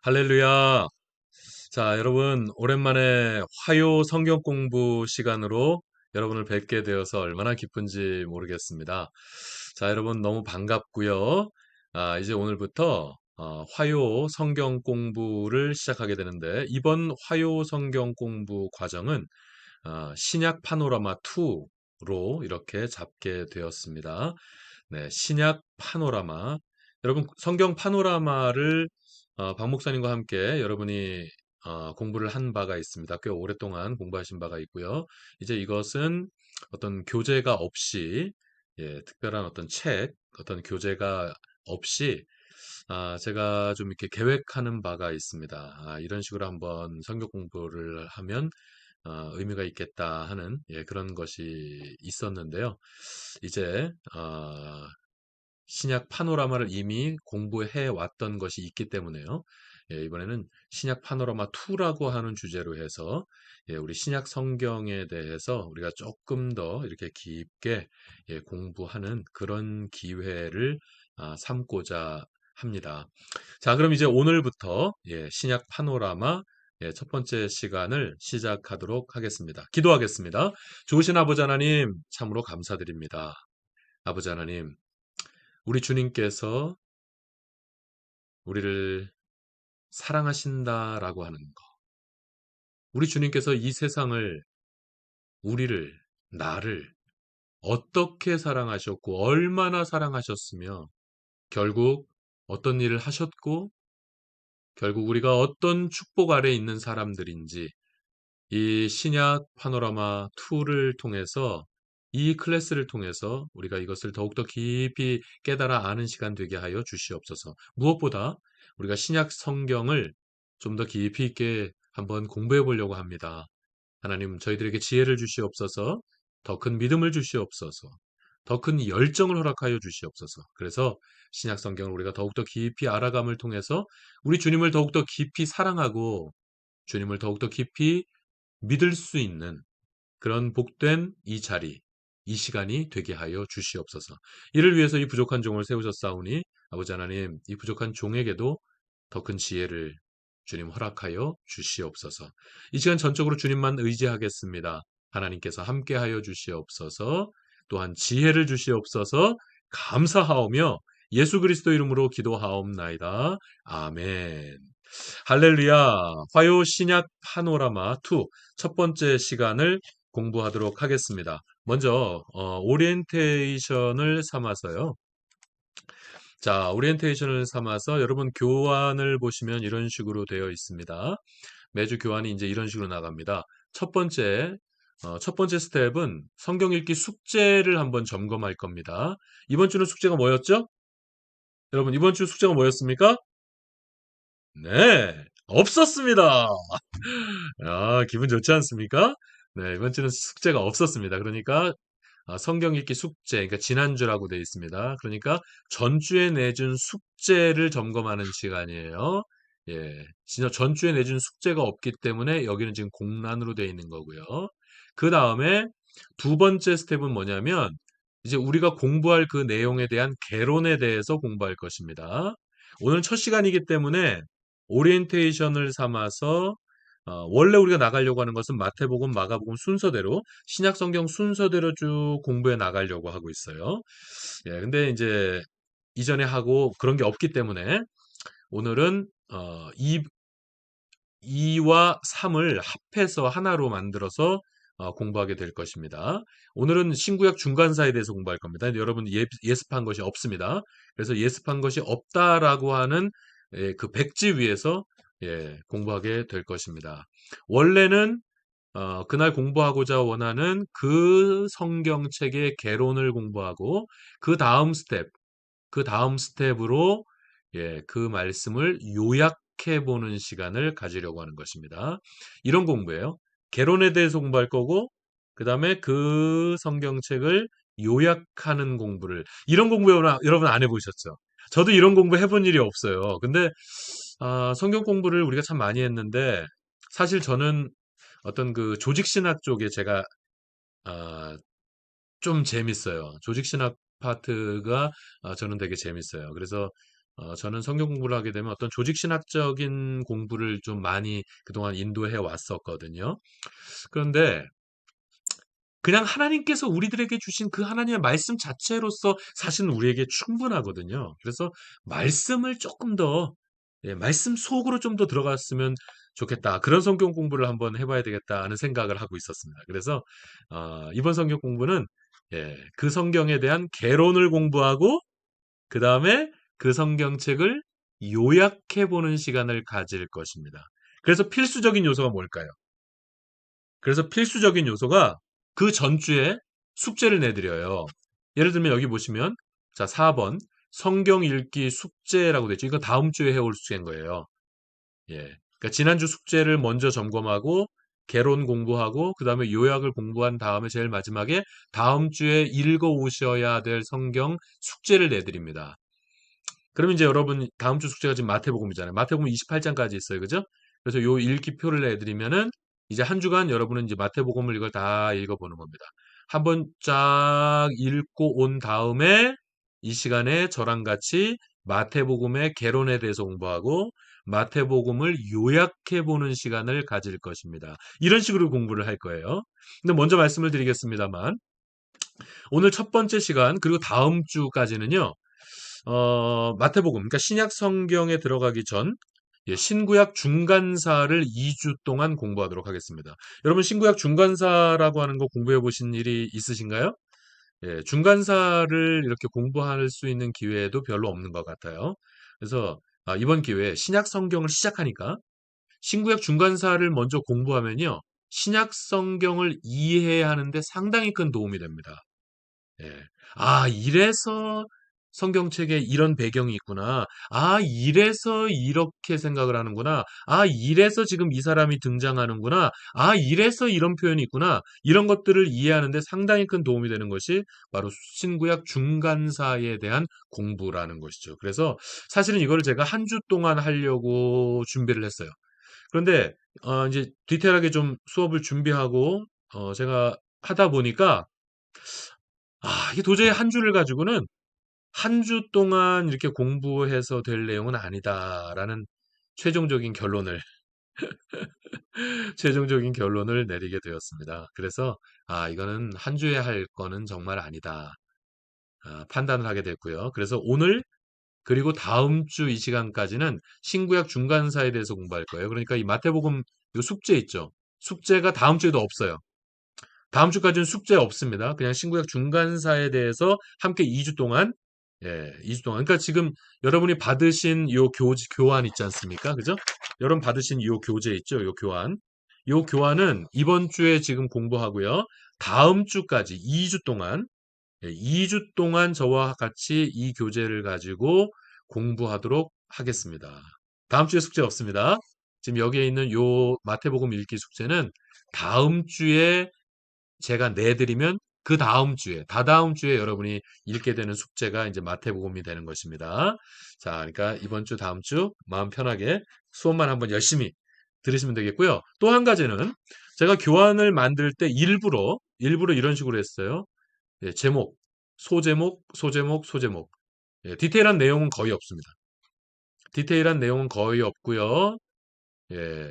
할렐루야. 자, 여러분, 오랜만에 화요 성경 공부 시간으로 여러분을 뵙게 되어서 얼마나 기쁜지 모르겠습니다. 자, 여러분, 너무 반갑고요. 이제 오늘부터 화요 성경 공부를 시작하게 되는데, 이번 화요 성경 공부 과정은 신약 파노라마 2로 이렇게 잡게 되었습니다. 네, 신약 파노라마. 여러분, 성경 파노라마를 박 목사님과 함께 여러분이 공부를 한 바가 있습니다. 꽤 오랫동안 공부하신 바가 있고요. 이제 이것은 어떤 교재가 없이, 특별한 어떤 책, 어떤 교재가 없이 제가 좀 이렇게 계획하는 바가 있습니다. 이런 식으로 한번 성경 공부를 하면 의미가 있겠다 하는 그런 것이 있었는데요. 이제 신약 파노라마를 이미 공부해 왔던 것이 있기 때문에요. 이번에는 신약 파노라마 2라고 하는 주제로 해서 우리 신약 성경에 대해서 우리가 조금 더 이렇게 깊게 공부하는 그런 기회를 삼고자 합니다. 자, 그럼 이제 오늘부터 신약 파노라마 첫 번째 시간을 시작하도록 하겠습니다. 기도하겠습니다. 좋으신 아버지 하나님, 참으로 감사드립니다. 아버지 하나님, 우리 주님께서 우리를 사랑하신다라고 하는 것. 우리 주님께서 이 세상을, 우리를, 나를 어떻게 사랑하셨고, 얼마나 사랑하셨으며, 결국 어떤 일을 하셨고, 결국 우리가 어떤 축복 아래 있는 사람들인지, 이 신약 파노라마 2를 통해서 이 클래스를 통해서 우리가 이것을 더욱더 깊이 깨달아 아는 시간 되게 하여 주시옵소서. 무엇보다 우리가 신약 성경을 좀 더 깊이 있게 한번 공부해 보려고 합니다. 하나님, 저희들에게 지혜를 주시옵소서, 더 큰 믿음을 주시옵소서, 더 큰 열정을 허락하여 주시옵소서. 그래서 신약 성경을 우리가 더욱더 깊이 알아감을 통해서 우리 주님을 더욱더 깊이 사랑하고 주님을 더욱더 깊이 믿을 수 있는 그런 복된 이 자리, 이 시간이 되게 하여 주시옵소서. 이를 위해서 이 부족한 종을 세우셨사오니 아버지 하나님, 이 부족한 종에게도 더 큰 지혜를 주님 허락하여 주시옵소서. 이 시간 전적으로 주님만 의지하겠습니다. 하나님께서 함께하여 주시옵소서. 또한 지혜를 주시옵소서. 감사하오며 예수 그리스도 이름으로 기도하옵나이다. 아멘. 할렐루야. 화요 신약 파노라마 2 첫 번째 시간을 공부하도록 하겠습니다. 먼저 오리엔테이션을 삼아서요. 자, 오리엔테이션을 삼아서 여러분 교환을 보시면 이런 식으로 되어 있습니다. 매주 교환이 이제 이런 식으로 나갑니다. 첫 번째 스텝은 성경 읽기 숙제를 한번 점검할 겁니다. 이번 주는 숙제가 뭐였죠? 여러분, 이번 주 숙제가 뭐였습니까? 네, 없었습니다. 기분 좋지 않습니까? 네, 이번 주는 숙제가 없었습니다. 그러니까 성경 읽기 숙제, 그러니까 지난주라고 되어 있습니다. 그러니까 전주에 내준 숙제를 점검하는 시간이에요. 전주에 내준 숙제가 없기 때문에 여기는 지금 공란으로 되어 있는 거고요. 그 다음에 두 번째 스텝은 뭐냐면 이제 우리가 공부할 그 내용에 대한 개론에 대해서 공부할 것입니다. 오늘 첫 시간이기 때문에 오리엔테이션을 삼아서 원래 우리가 나가려고 하는 것은 마태복음, 마가복음 순서대로 신약 성경 순서대로 쭉 공부해 나가려고 하고 있어요. 근데 이제 이전에 하고 그런 게 없기 때문에 오늘은 2와 3을 합해서 하나로 만들어서 공부하게 될 것입니다. 오늘은 신구약 중간사에 대해서 공부할 겁니다. 근데 여러분 예습한 것이 없습니다. 그래서 예습한 것이 없다라고 하는 그 백지 위에서 공부하게 될 것입니다. 원래는 그날 공부하고자 원하는 그 성경책의 개론을 공부하고 그 다음 스텝으로 그 말씀을 요약해 보는 시간을 가지려고 하는 것입니다. 이런 공부예요. 개론에 대해서 공부할 거고, 그 다음에 그 성경책을 요약하는 공부를, 이런 공부 여러분 안 해보셨죠? 저도 이런 공부 해본 일이 없어요. 근데, 성경 공부를 우리가 참 많이 했는데, 사실 저는 어떤 그 조직신학 쪽에 제가, 아, 좀 재밌어요. 조직신학 파트가 저는 되게 재밌어요. 그래서 저는 성경 공부를 하게 되면 어떤 조직신학적인 공부를 좀 많이 그동안 인도해 왔었거든요. 그런데 그냥 하나님께서 우리들에게 주신 그 하나님의 말씀 자체로서 사실은 우리에게 충분하거든요. 그래서 말씀을 조금 더, 말씀 속으로 좀 더 들어갔으면 좋겠다. 그런 성경 공부를 한번 해봐야 되겠다 하는 생각을 하고 있었습니다. 그래서 이번 성경 공부는 그 성경에 대한 개론을 공부하고 그 다음에 그 성경책을 요약해보는 시간을 가질 것입니다. 그래서 필수적인 요소가 뭘까요? 그래서 필수적인 요소가 그 전주에 숙제를 내드려요. 예를 들면 여기 보시면 자 4번 성경 읽기 숙제라고 되어 있죠. 이거 다음 주에 해올 숙제인 거예요. 예. 그러니까 지난주 숙제를 먼저 점검하고 개론 공부하고 그 다음에 요약을 공부한 다음에 제일 마지막에 다음 주에 읽어 오셔야 될 성경 숙제를 내드립니다. 그럼 이제 여러분 다음 주 숙제가 지금 마태복음이잖아요. 마태복음 28장까지 있어요. 그죠? 그래서 요 읽기표를 내드리면은 이제 한 주간 여러분은 이제 마태복음을 이걸 다 읽어보는 겁니다. 한번 쫙 읽고 온 다음에 이 시간에 저랑 같이 마태복음의 개론에 대해서 공부하고 마태복음을 요약해보는 시간을 가질 것입니다. 이런 식으로 공부를 할 거예요. 근데 먼저 말씀을 드리겠습니다만 오늘 첫 번째 시간 그리고 다음 주까지는요. 마태복음, 그러니까 신약 성경에 들어가기 전 신구약 중간사를 2주 동안 공부하도록 하겠습니다. 여러분 신구약 중간사라고 하는 거 공부해 보신 일이 있으신가요? 중간사를 이렇게 공부할 수 있는 기회도 별로 없는 것 같아요. 그래서 이번 기회에 신약 성경을 시작하니까 신구약 중간사를 먼저 공부하면요. 신약 성경을 이해하는데 상당히 큰 도움이 됩니다. 예. 이래서 성경책에 이런 배경이 있구나. 이래서 이렇게 생각을 하는구나. 이래서 지금 이 사람이 등장하는구나. 이래서 이런 표현이 있구나. 이런 것들을 이해하는데 상당히 큰 도움이 되는 것이 바로 신구약 중간사에 대한 공부라는 것이죠. 그래서 사실은 이거를 제가 한 주 동안 하려고 준비를 했어요. 그런데 이제 디테일하게 좀 수업을 준비하고 제가 하다 보니까 이게 도저히 한 주를 가지고는 한 주 동안 이렇게 공부해서 될 내용은 아니다라는 최종적인 결론을 최종적인 결론을 내리게 되었습니다. 그래서 이거는 한 주에 할 거는 정말 아니다. 판단을 하게 됐고요. 그래서 오늘 그리고 다음 주 이 시간까지는 신구약 중간사에 대해서 공부할 거예요. 그러니까 이 마태복음 이 숙제 있죠. 숙제가 다음 주에도 없어요. 다음 주까지는 숙제 없습니다. 그냥 신구약 중간사에 대해서 함께 2주 동안 2주 동안. 그러니까 지금 여러분이 받으신 요 교환 있지 않습니까? 그죠? 여러분 받으신 요 교재 있죠? 요 교환. 요 교환은 이번 주에 지금 공부하고요. 다음 주까지 2주 동안 2주 동안 저와 같이 이 교재를 가지고 공부하도록 하겠습니다. 다음 주에 숙제 없습니다. 지금 여기에 있는 요 마태복음 읽기 숙제는 다음 주에 제가 내드리면 그 다음 주에, 다다음 주에 여러분이 읽게 되는 숙제가 이제 마태복음이 되는 것입니다. 자, 그러니까 이번 주, 다음 주 마음 편하게 수업만 한번 열심히 들으시면 되겠고요. 또 한 가지는 제가 교환을 만들 때 일부러 이런 식으로 했어요. 제목, 소제목, 소제목, 소제목. 디테일한 내용은 거의 없습니다. 디테일한 내용은 거의 없고요. 예,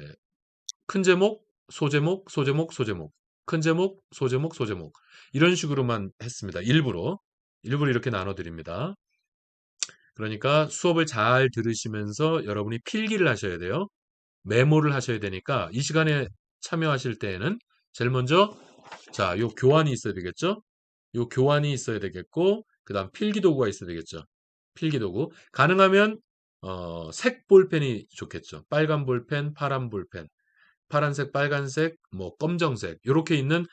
큰 제목, 소제목, 소제목, 소제목. 큰 제목, 소제목, 소제목. 이런 식으로만 했습니다. 일부러 이렇게 나눠드립니다. 그러니까 수업을 잘 들으시면서 여러분이 필기를 하셔야 돼요. 메모를 하셔야 되니까 이 시간에 참여하실 때에는 제일 먼저 요 교환이 있어야 되겠죠? 요 교환이 있어야 되겠고 그 다음 필기도구가 있어야 되겠죠? 필기도구. 가능하면 색 볼펜이 좋겠죠. 빨간 볼펜, 파란 볼펜. 파란색, 빨간색, 뭐 검정색 이렇게 있는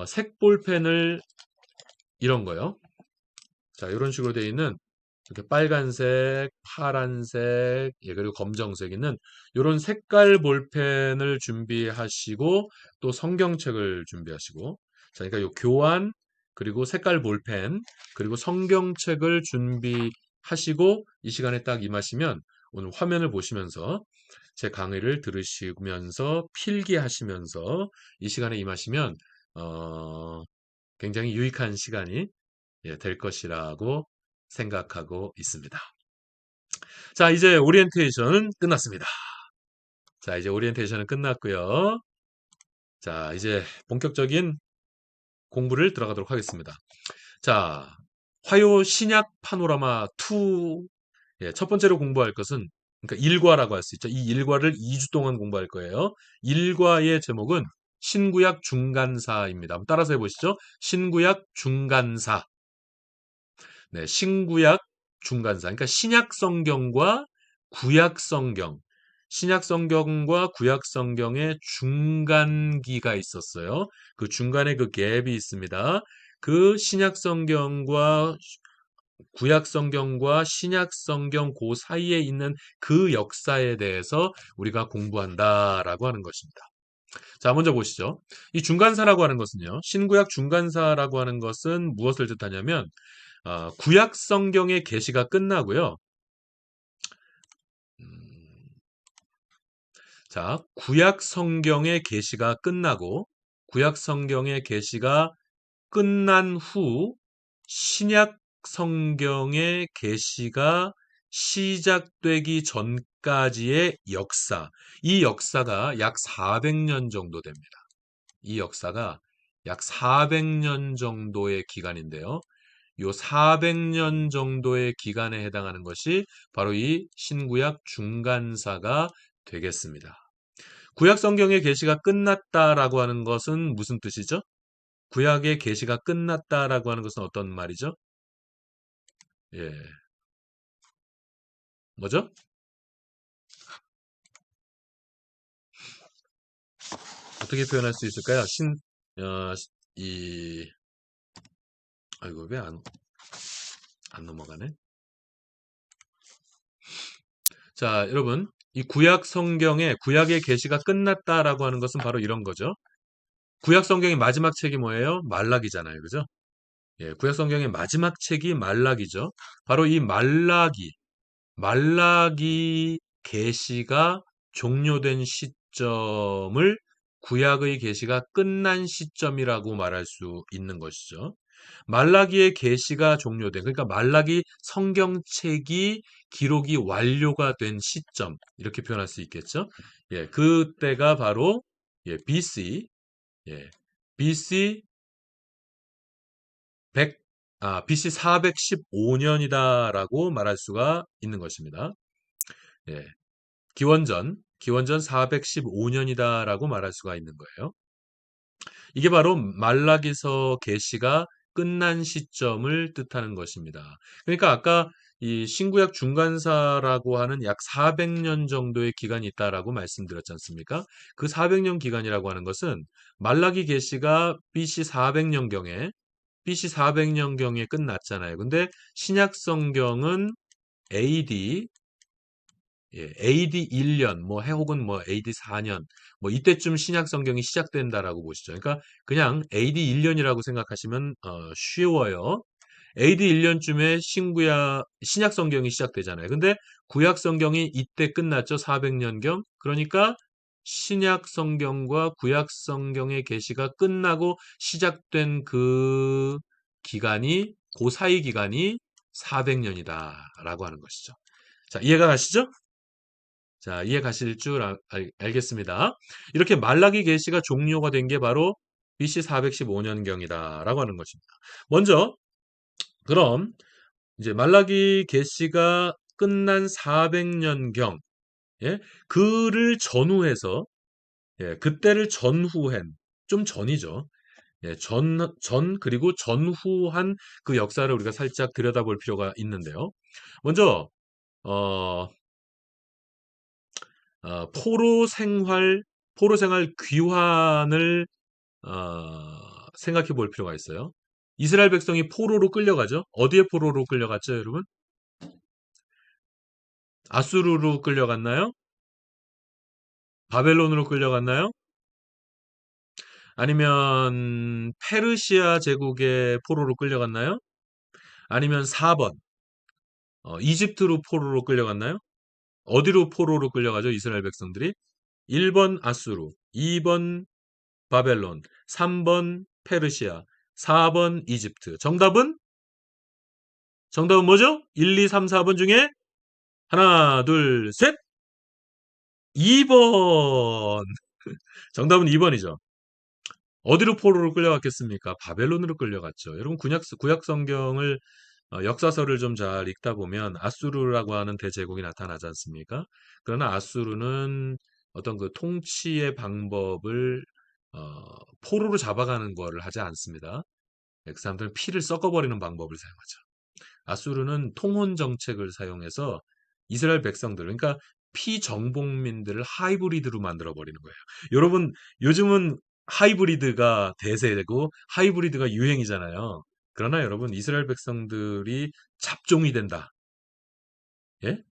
색 볼펜을 이런 거요. 자, 이런 식으로 되어 있는 이렇게 빨간색, 파란색, 그리고 검정색 있는 이런 색깔 볼펜을 준비하시고 또 성경책을 준비하시고 자, 그러니까 요 교환 그리고 색깔 볼펜 그리고 성경책을 준비하시고 이 시간에 딱 임하시면 오늘 화면을 보시면서 제 강의를 들으시면서 필기하시면서 이 시간에 임하시면 굉장히 유익한 시간이 될 것이라고 생각하고 있습니다. 자, 이제 오리엔테이션은 끝났습니다. 자, 이제 오리엔테이션은 끝났고요. 자, 이제 본격적인 공부를 들어가도록 하겠습니다. 자, 화요 신약 파노라마 2. 예, 첫 번째로 공부할 것은 그러니까 일과라고 할 수 있죠. 이 일과를 2주 동안 공부할 거예요. 일과의 제목은 신구약 중간사입니다. 한번 따라서 해보시죠. 신구약 중간사. 네, 신구약 중간사. 그러니까 신약 성경과 구약 성경. 신약 성경과 구약 성경의 중간기가 있었어요. 그 중간에 그 갭이 있습니다. 그 신약 성경과 구약 성경과 신약 성경 그 사이에 있는 그 역사에 대해서 우리가 공부한다라고 하는 것입니다. 자, 먼저 보시죠. 이 중간사라고 하는 것은요. 신구약 중간사라고 하는 것은 무엇을 뜻하냐면 구약 성경의 계시가 끝나고요. 음, 자, 구약 성경의 계시가 끝나고 구약 성경의 계시가 끝난 후 신약 성경의 계시가 시작되기 전까지의 역사. 이 역사가 약 400년 정도 됩니다. 이 역사가 약 400년 정도의 기간인데요. 요 400년 정도의 기간에 해당하는 것이 바로 이 신구약 중간사가 되겠습니다. 구약 성경의 계시가 끝났다라고 하는 것은 무슨 뜻이죠? 구약의 계시가 끝났다라고 하는 것은 어떤 말이죠? 예. 뭐죠? 어떻게 표현할 수 있을까요? 어, 이, 아이고, 왜 안 넘어가네? 자, 여러분. 이 구약 성경에 구약의 계시가 끝났다라고 하는 것은 바로 이런 거죠. 구약 성경의 마지막 책이 뭐예요? 말라기잖아요. 그죠? 예, 구약 성경의 마지막 책이 말라기죠. 바로 이 말라기 계시가 종료된 시점을 구약의 계시가 끝난 시점이라고 말할 수 있는 것이죠. 말라기의 계시가 종료된 그러니까 말라기 성경책이 기록이 완료가 된 시점 이렇게 표현할 수 있겠죠. 예, 그때가 바로 예, BC 예, BC 100 BC 415년이다라고 말할 수가 있는 것입니다. 예. 기원전 415년이다라고 말할 수가 있는 거예요. 이게 바로 말라기서 계시가 끝난 시점을 뜻하는 것입니다. 그러니까 아까 이 신구약 중간사라고 하는 약 400년 정도의 기간이 있다라고 말씀드렸지 않습니까? 그 400년 기간이라고 하는 것은 말라기 계시가 BC 400년경에 끝났잖아요. 근데 신약 성경은 AD AD 1년, 혹은 AD 4년, 이때쯤 신약 성경이 시작된다라고 보시죠. 그러니까 그냥 AD 1년이라고 생각하시면 쉬워요. AD 1년쯤에 신약 성경이 시작되잖아요. 근데 구약 성경이 이때 끝났죠. 400년경. 그러니까 신약 성경과 구약 성경의 계시가 끝나고 시작된 그 사이 기간이 400년이다라고 하는 것이죠. 자, 이해가 가시죠? 자, 이해 가실 줄 알겠습니다. 이렇게 말라기 계시가 종료가 된 게 바로 BC 415년경이다라고 하는 것입니다. 먼저 그럼 이제 말라기 계시가 끝난 400년경 예? 그를 전후해서 그때를 전후한 좀 전이죠. 예, 그리고 전후한 그 역사를 우리가 살짝 들여다볼 필요가 있는데요. 먼저 어, 포로 생활 귀환을 생각해 볼 필요가 있어요. 이스라엘 백성이 포로로 끌려가죠. 어디에 포로로 끌려갔죠, 여러분? 아수르로 끌려갔나요? 바벨론으로 끌려갔나요? 아니면 페르시아 제국의 포로로 끌려갔나요? 아니면 4번 이집트로 포로로 끌려갔나요? 어디로 포로로 끌려가죠, 이스라엘 백성들이? 1번 아수르, 2번 바벨론, 3번 페르시아, 4번 이집트. 정답은 뭐죠? 1, 2, 3, 4번 중에 하나, 둘, 셋. 2번. 정답은 2번이죠. 어디로 포로로 끌려갔겠습니까? 바벨론으로 끌려갔죠. 여러분 구약 성경을 역사서를 좀 잘 읽다 보면 아수르라고 하는 대제국이 나타나지 않습니까? 그러나 아수르는 어떤 그 통치의 방법을 포로로 잡아가는 거를 하지 않습니다. 그 사람들은 피를 섞어버리는 방법을 사용하죠. 아수르는 통혼 정책을 사용해서 이스라엘 백성들, 그러니까 피정복민들을 하이브리드로 만들어 버리는 거예요. 여러분, 요즘은 하이브리드가 대세고 하이브리드가 유행이잖아요. 그러나 여러분, 이스라엘 백성들이 잡종이 된다. 예?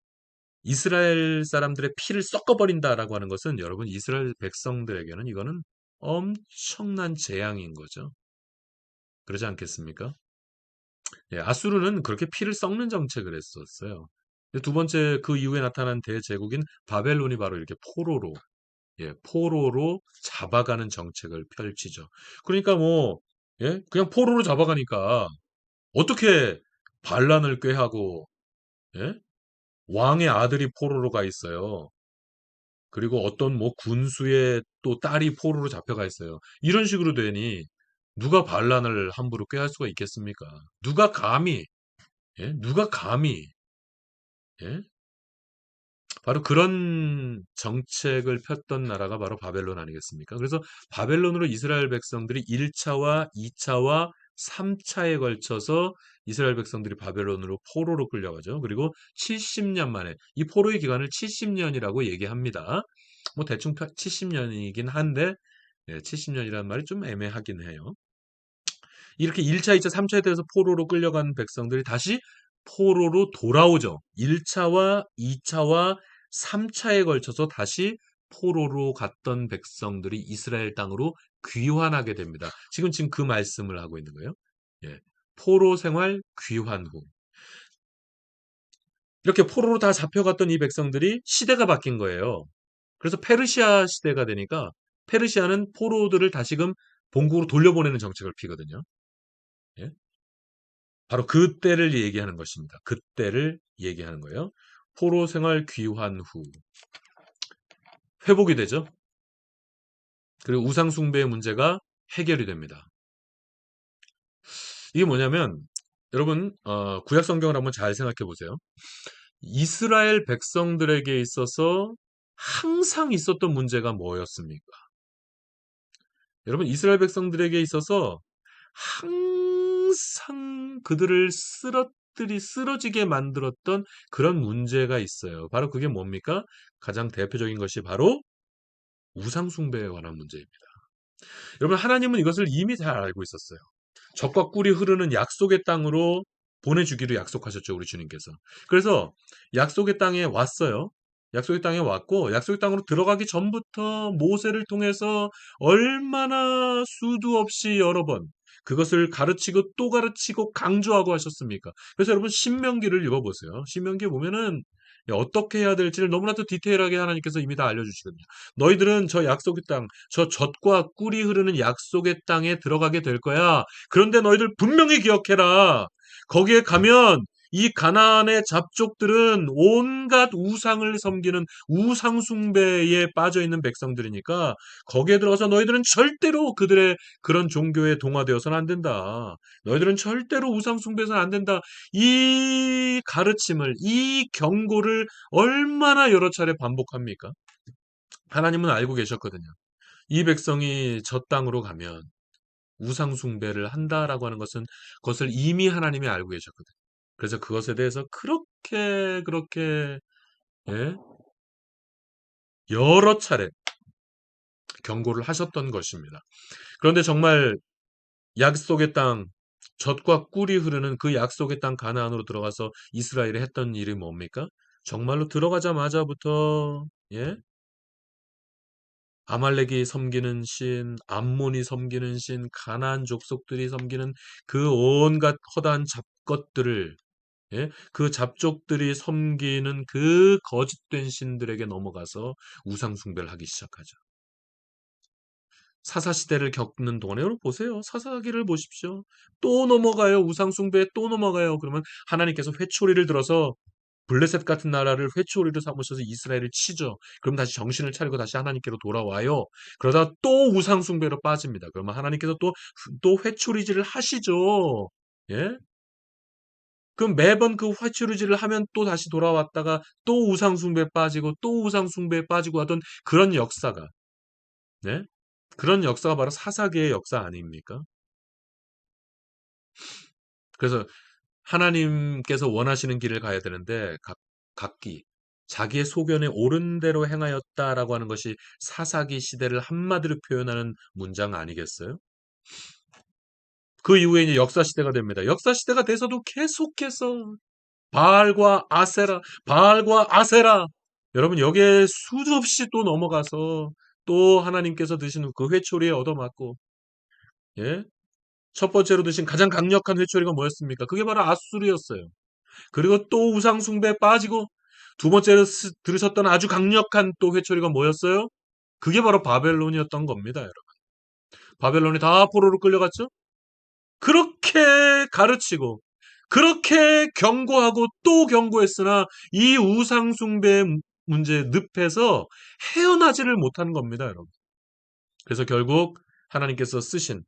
이스라엘 사람들의 피를 섞어버린다라고 하는 것은 여러분, 이스라엘 백성들에게는 이거는 엄청난 재앙인 거죠. 그러지 않겠습니까? 예, 아수르는 그렇게 피를 섞는 정책을 했었어요. 두 번째 그 이후에 나타난 대제국인 바벨론이 바로 이렇게 포로로 포로로 잡아가는 정책을 펼치죠. 그러니까 뭐 그냥 포로로 잡아가니까 어떻게 반란을 꾀하고 예? 왕의 아들이 포로로 가 있어요. 그리고 어떤 뭐 군수의 또 딸이 포로로 잡혀가 있어요. 이런 식으로 되니 누가 반란을 함부로 꾀할 수가 있겠습니까? 누가 감히 누가 감히 예? 바로 그런 정책을 폈던 나라가 바로 바벨론 아니겠습니까? 그래서 바벨론으로 이스라엘 백성들이 1차와 2차와 3차에 걸쳐서 이스라엘 백성들이 바벨론으로 포로로 끌려가죠. 그리고 70년 만에 이 포로의 기간을 70년이라고 얘기합니다. 뭐 대충 70년이긴 한데 70년이라는 말이 좀 애매하긴 해요. 이렇게 1차, 2차, 3차에 대해서 포로로 끌려간 백성들이 다시 포로로 돌아오죠. 1차와 2차와 3차에 걸쳐서 다시 포로로 갔던 백성들이 이스라엘 땅으로 귀환하게 됩니다. 지금 그 말씀을 하고 있는 거예요. 예. 포로 생활 귀환 후. 이렇게 포로로 다 잡혀갔던 이 백성들이 시대가 바뀐 거예요. 그래서 페르시아 시대가 되니까 페르시아는 포로들을 다시금 본국으로 돌려보내는 정책을 피거든요. 예. 바로 그때를 얘기하는 것입니다. 그때를 얘기하는 거예요. 포로 생활 귀환 후 회복이 되죠. 그리고 우상 숭배의 문제가 해결이 됩니다. 이게 뭐냐면 여러분 구약 성경을 한번 잘 생각해 보세요. 이스라엘 백성들에게 있어서 항상 있었던 문제가 뭐였습니까? 여러분 이스라엘 백성들에게 있어서 항상 그들을 쓰러지게 만들었던 그런 문제가 있어요. 바로 그게 뭡니까? 가장 대표적인 것이 바로 우상숭배에 관한 문제입니다. 여러분, 하나님은 이것을 이미 잘 알고 있었어요. 적과 꿀이 흐르는 약속의 땅으로 보내주기로 약속하셨죠, 우리 주님께서. 그래서 약속의 땅에 왔어요. 약속의 땅에 왔고, 약속의 땅으로 들어가기 전부터 모세를 통해서 얼마나 수도 없이 여러 번 그것을 가르치고 또 가르치고 강조하고 하셨습니까? 그래서 여러분, 신명기를 읽어보세요. 신명기에 보면은 어떻게 해야 될지를 너무나도 디테일하게 하나님께서 이미 다 알려주시거든요. 너희들은 저 약속의 땅, 저 젖과 꿀이 흐르는 약속의 땅에 들어가게 될 거야. 그런데 너희들 분명히 기억해라. 거기에 가면 이 가나안의 잡족들은 온갖 우상을 섬기는 우상 숭배에 빠져 있는 백성들이니까 거기에 들어가서 너희들은 절대로 그들의 그런 종교에 동화되어서는 안 된다. 너희들은 절대로 우상 숭배해서는 안 된다. 이 가르침을 이 경고를 얼마나 여러 차례 반복합니까? 하나님은 알고 계셨거든요. 이 백성이 저 땅으로 가면 우상 숭배를 한다라고 하는 것은 그것을 이미 하나님이 알고 계셨거든요. 그래서 그것에 대해서 그렇게 예? 여러 차례 경고를 하셨던 것입니다. 그런데 정말 약속의 땅 젖과 꿀이 흐르는 그 약속의 땅 가나안으로 들어가서 이스라엘이 했던 일이 뭡니까? 정말로 들어가자마자부터 아말렉이 섬기는 신, 암몬이 섬기는 신, 가나안 족속들이 섬기는 그 온갖 허다한 잡것들을 그 잡족들이 섬기는 그 거짓된 신들에게 넘어가서 우상 숭배를 하기 시작하죠. 사사 시대를 겪는 동안에 여러분 보세요. 사사기를 보십시오. 또 넘어가요. 우상 숭배에 또 넘어가요. 그러면 하나님께서 회초리를 들어서 블레셋 같은 나라를 회초리로 삼으셔서 이스라엘을 치죠. 그럼 다시 정신을 차리고 다시 하나님께로 돌아와요. 그러다 또 우상 숭배로 빠집니다. 그러면 하나님께서 또 회초리질을 하시죠. 예? 그럼 매번 그 회초리질을 하면 또 다시 돌아왔다가 또 우상 숭배에 빠지고 또 우상 숭배에 빠지고 하던 그런 역사가, 네? 그런 역사가 바로 사사기의 역사 아닙니까? 그래서 하나님께서 원하시는 길을 가야 되는데 각기 자기의 소견에 옳은 대로 행하였다라고 하는 것이 사사기 시대를 한마디로 표현하는 문장 아니겠어요? 그 이후에 이제 역사 시대가 됩니다. 역사 시대가 돼서도 계속해서 바알과 아세라. 여러분 여기에 수도 없이 또 넘어가서 또 하나님께서 드시는 그 회초리에 얻어맞고, 예? 첫 번째로 드신 가장 강력한 회초리가 뭐였습니까? 그게 바로 아수르였어요. 그리고 또 우상 숭배에 빠지고 두 번째로 들으셨던 아주 강력한 또 회초리가 뭐였어요? 그게 바로 바벨론이었던 겁니다, 여러분. 바벨론이 다 포로로 끌려갔죠? 그렇게 가르치고 그렇게 경고하고 또 경고했으나 이 우상 숭배 문제 늪에서 헤어나지를 못하는 겁니다, 여러분. 그래서 결국 하나님께서 쓰신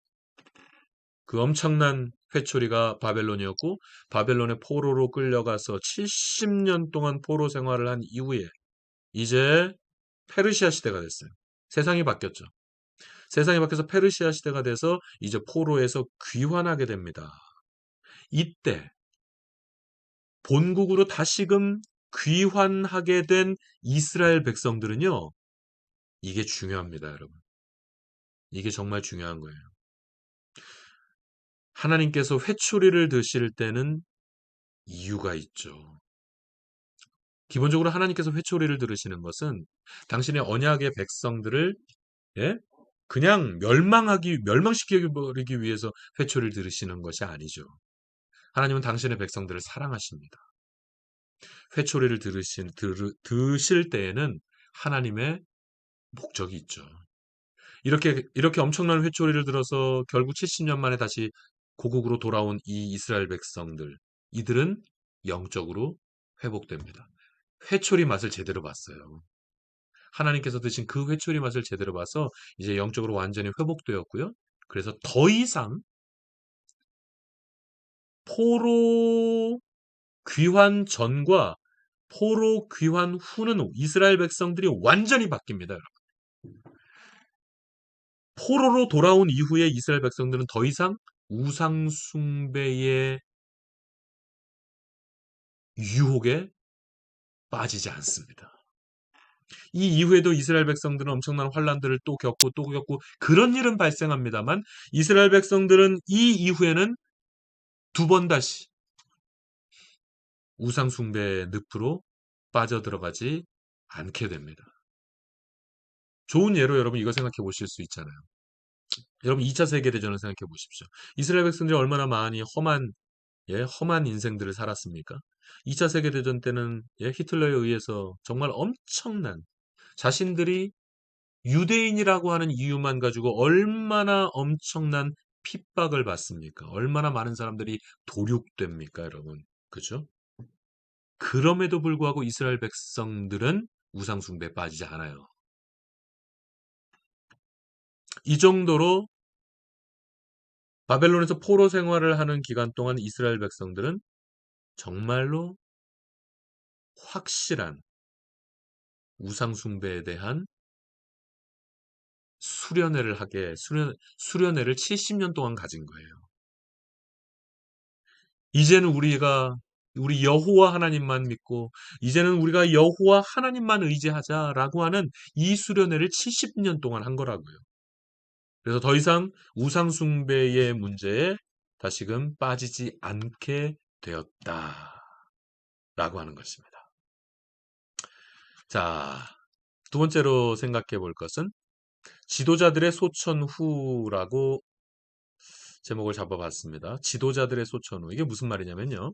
그 엄청난 회초리가 바벨론이었고, 바벨론의 포로로 끌려가서 70년 동안 포로 생활을 한 이후에 이제 페르시아 시대가 됐어요. 세상이 바뀌었죠. 세상이 바뀌어서 페르시아 시대가 돼서 이제 포로에서 귀환하게 됩니다. 이때 본국으로 다시금 귀환하게 된 이스라엘 백성들은요, 이게 중요합니다, 여러분. 이게 정말 중요한 거예요. 하나님께서 회초리를 드실 때는 이유가 있죠. 기본적으로 하나님께서 회초리를 들으시는 것은 당신의 언약의 백성들을, 예? 그냥 멸망시키기 버리기 위해서 회초리를 들으시는 것이 아니죠. 하나님은 당신의 백성들을 사랑하십니다. 회초리를 드실 때에는 하나님의 목적이 있죠. 이렇게 엄청난 회초리를 들어서 결국 70년 만에 다시 고국으로 돌아온 이 이스라엘 백성들, 이들은 영적으로 회복됩니다. 회초리 맛을 제대로 봤어요. 하나님께서 드신 그 회초리 맛을 제대로 봐서 이제 영적으로 완전히 회복되었고요. 그래서 더 이상 포로 귀환 전과 포로 귀환 후는 이스라엘 백성들이 완전히 바뀝니다, 여러분. 포로로 돌아온 이후에 이스라엘 백성들은 더 이상 우상 숭배의 유혹에 빠지지 않습니다. 이 이후에도 이스라엘 백성들은 엄청난 환란들을 또 겪고 그런 일은 발생합니다만, 이스라엘 백성들은 이 이후에는 두 번 다시 우상 숭배의 늪으로 빠져들어가지 않게 됩니다. 좋은 예로 여러분 이거 생각해 보실 수 있잖아요. 여러분 2차 세계대전을 생각해 보십시오. 이스라엘 백성들이 얼마나 많이 험한 인생들을 살았습니까? 2차 세계대전 때는 히틀러에 의해서 정말 엄청난, 자신들이 유대인이라고 하는 이유만 가지고 얼마나 엄청난 핍박을 받습니까? 얼마나 많은 사람들이 도륙됩니까, 여러분? 그죠? 그럼에도 불구하고 이스라엘 백성들은 우상 숭배에 빠지지 않아요. 이 정도로 바벨론에서 포로 생활을 하는 기간 동안 이스라엘 백성들은 정말로 확실한 우상 숭배에 대한 수련회를 70년 동안 가진 거예요. 이제는 우리 여호와 하나님만 믿고, 이제는 우리가 여호와 하나님만 의지하자라고 하는 이 수련회를 70년 동안 한 거라고요. 그래서 더 이상 우상 숭배의 문제에 다시금 빠지지 않게 되었다라고 하는 것입니다. 자, 두 번째로 생각해 볼 것은 지도자들의 소천 후라고 제목을 잡아봤습니다. 지도자들의 소천 후. 이게 무슨 말이냐면요.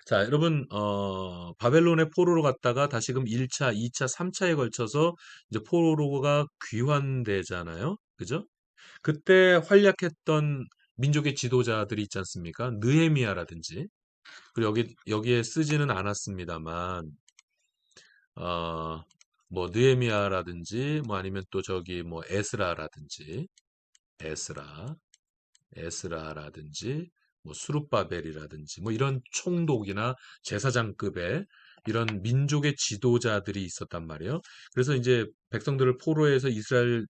자, 여러분, 바벨론의 포로로 갔다가 다시금 1차, 2차, 3차에 걸쳐서 이제 포로가 귀환되잖아요. 그죠? 그때 활약했던 민족의 지도자들이 있지 않습니까? 느헤미야라든지, 그리고 여기에 쓰지는 않았습니다만, 어, 뭐, 느헤미야라든지, 뭐 아니면 또 저기 뭐, 에스라, 에스라라든지, 뭐, 수룹바벨이라든지, 뭐 이런 총독이나 제사장급의 이런 민족의 지도자들이 있었단 말이에요. 그래서 이제 백성들을 포로해서 이스라엘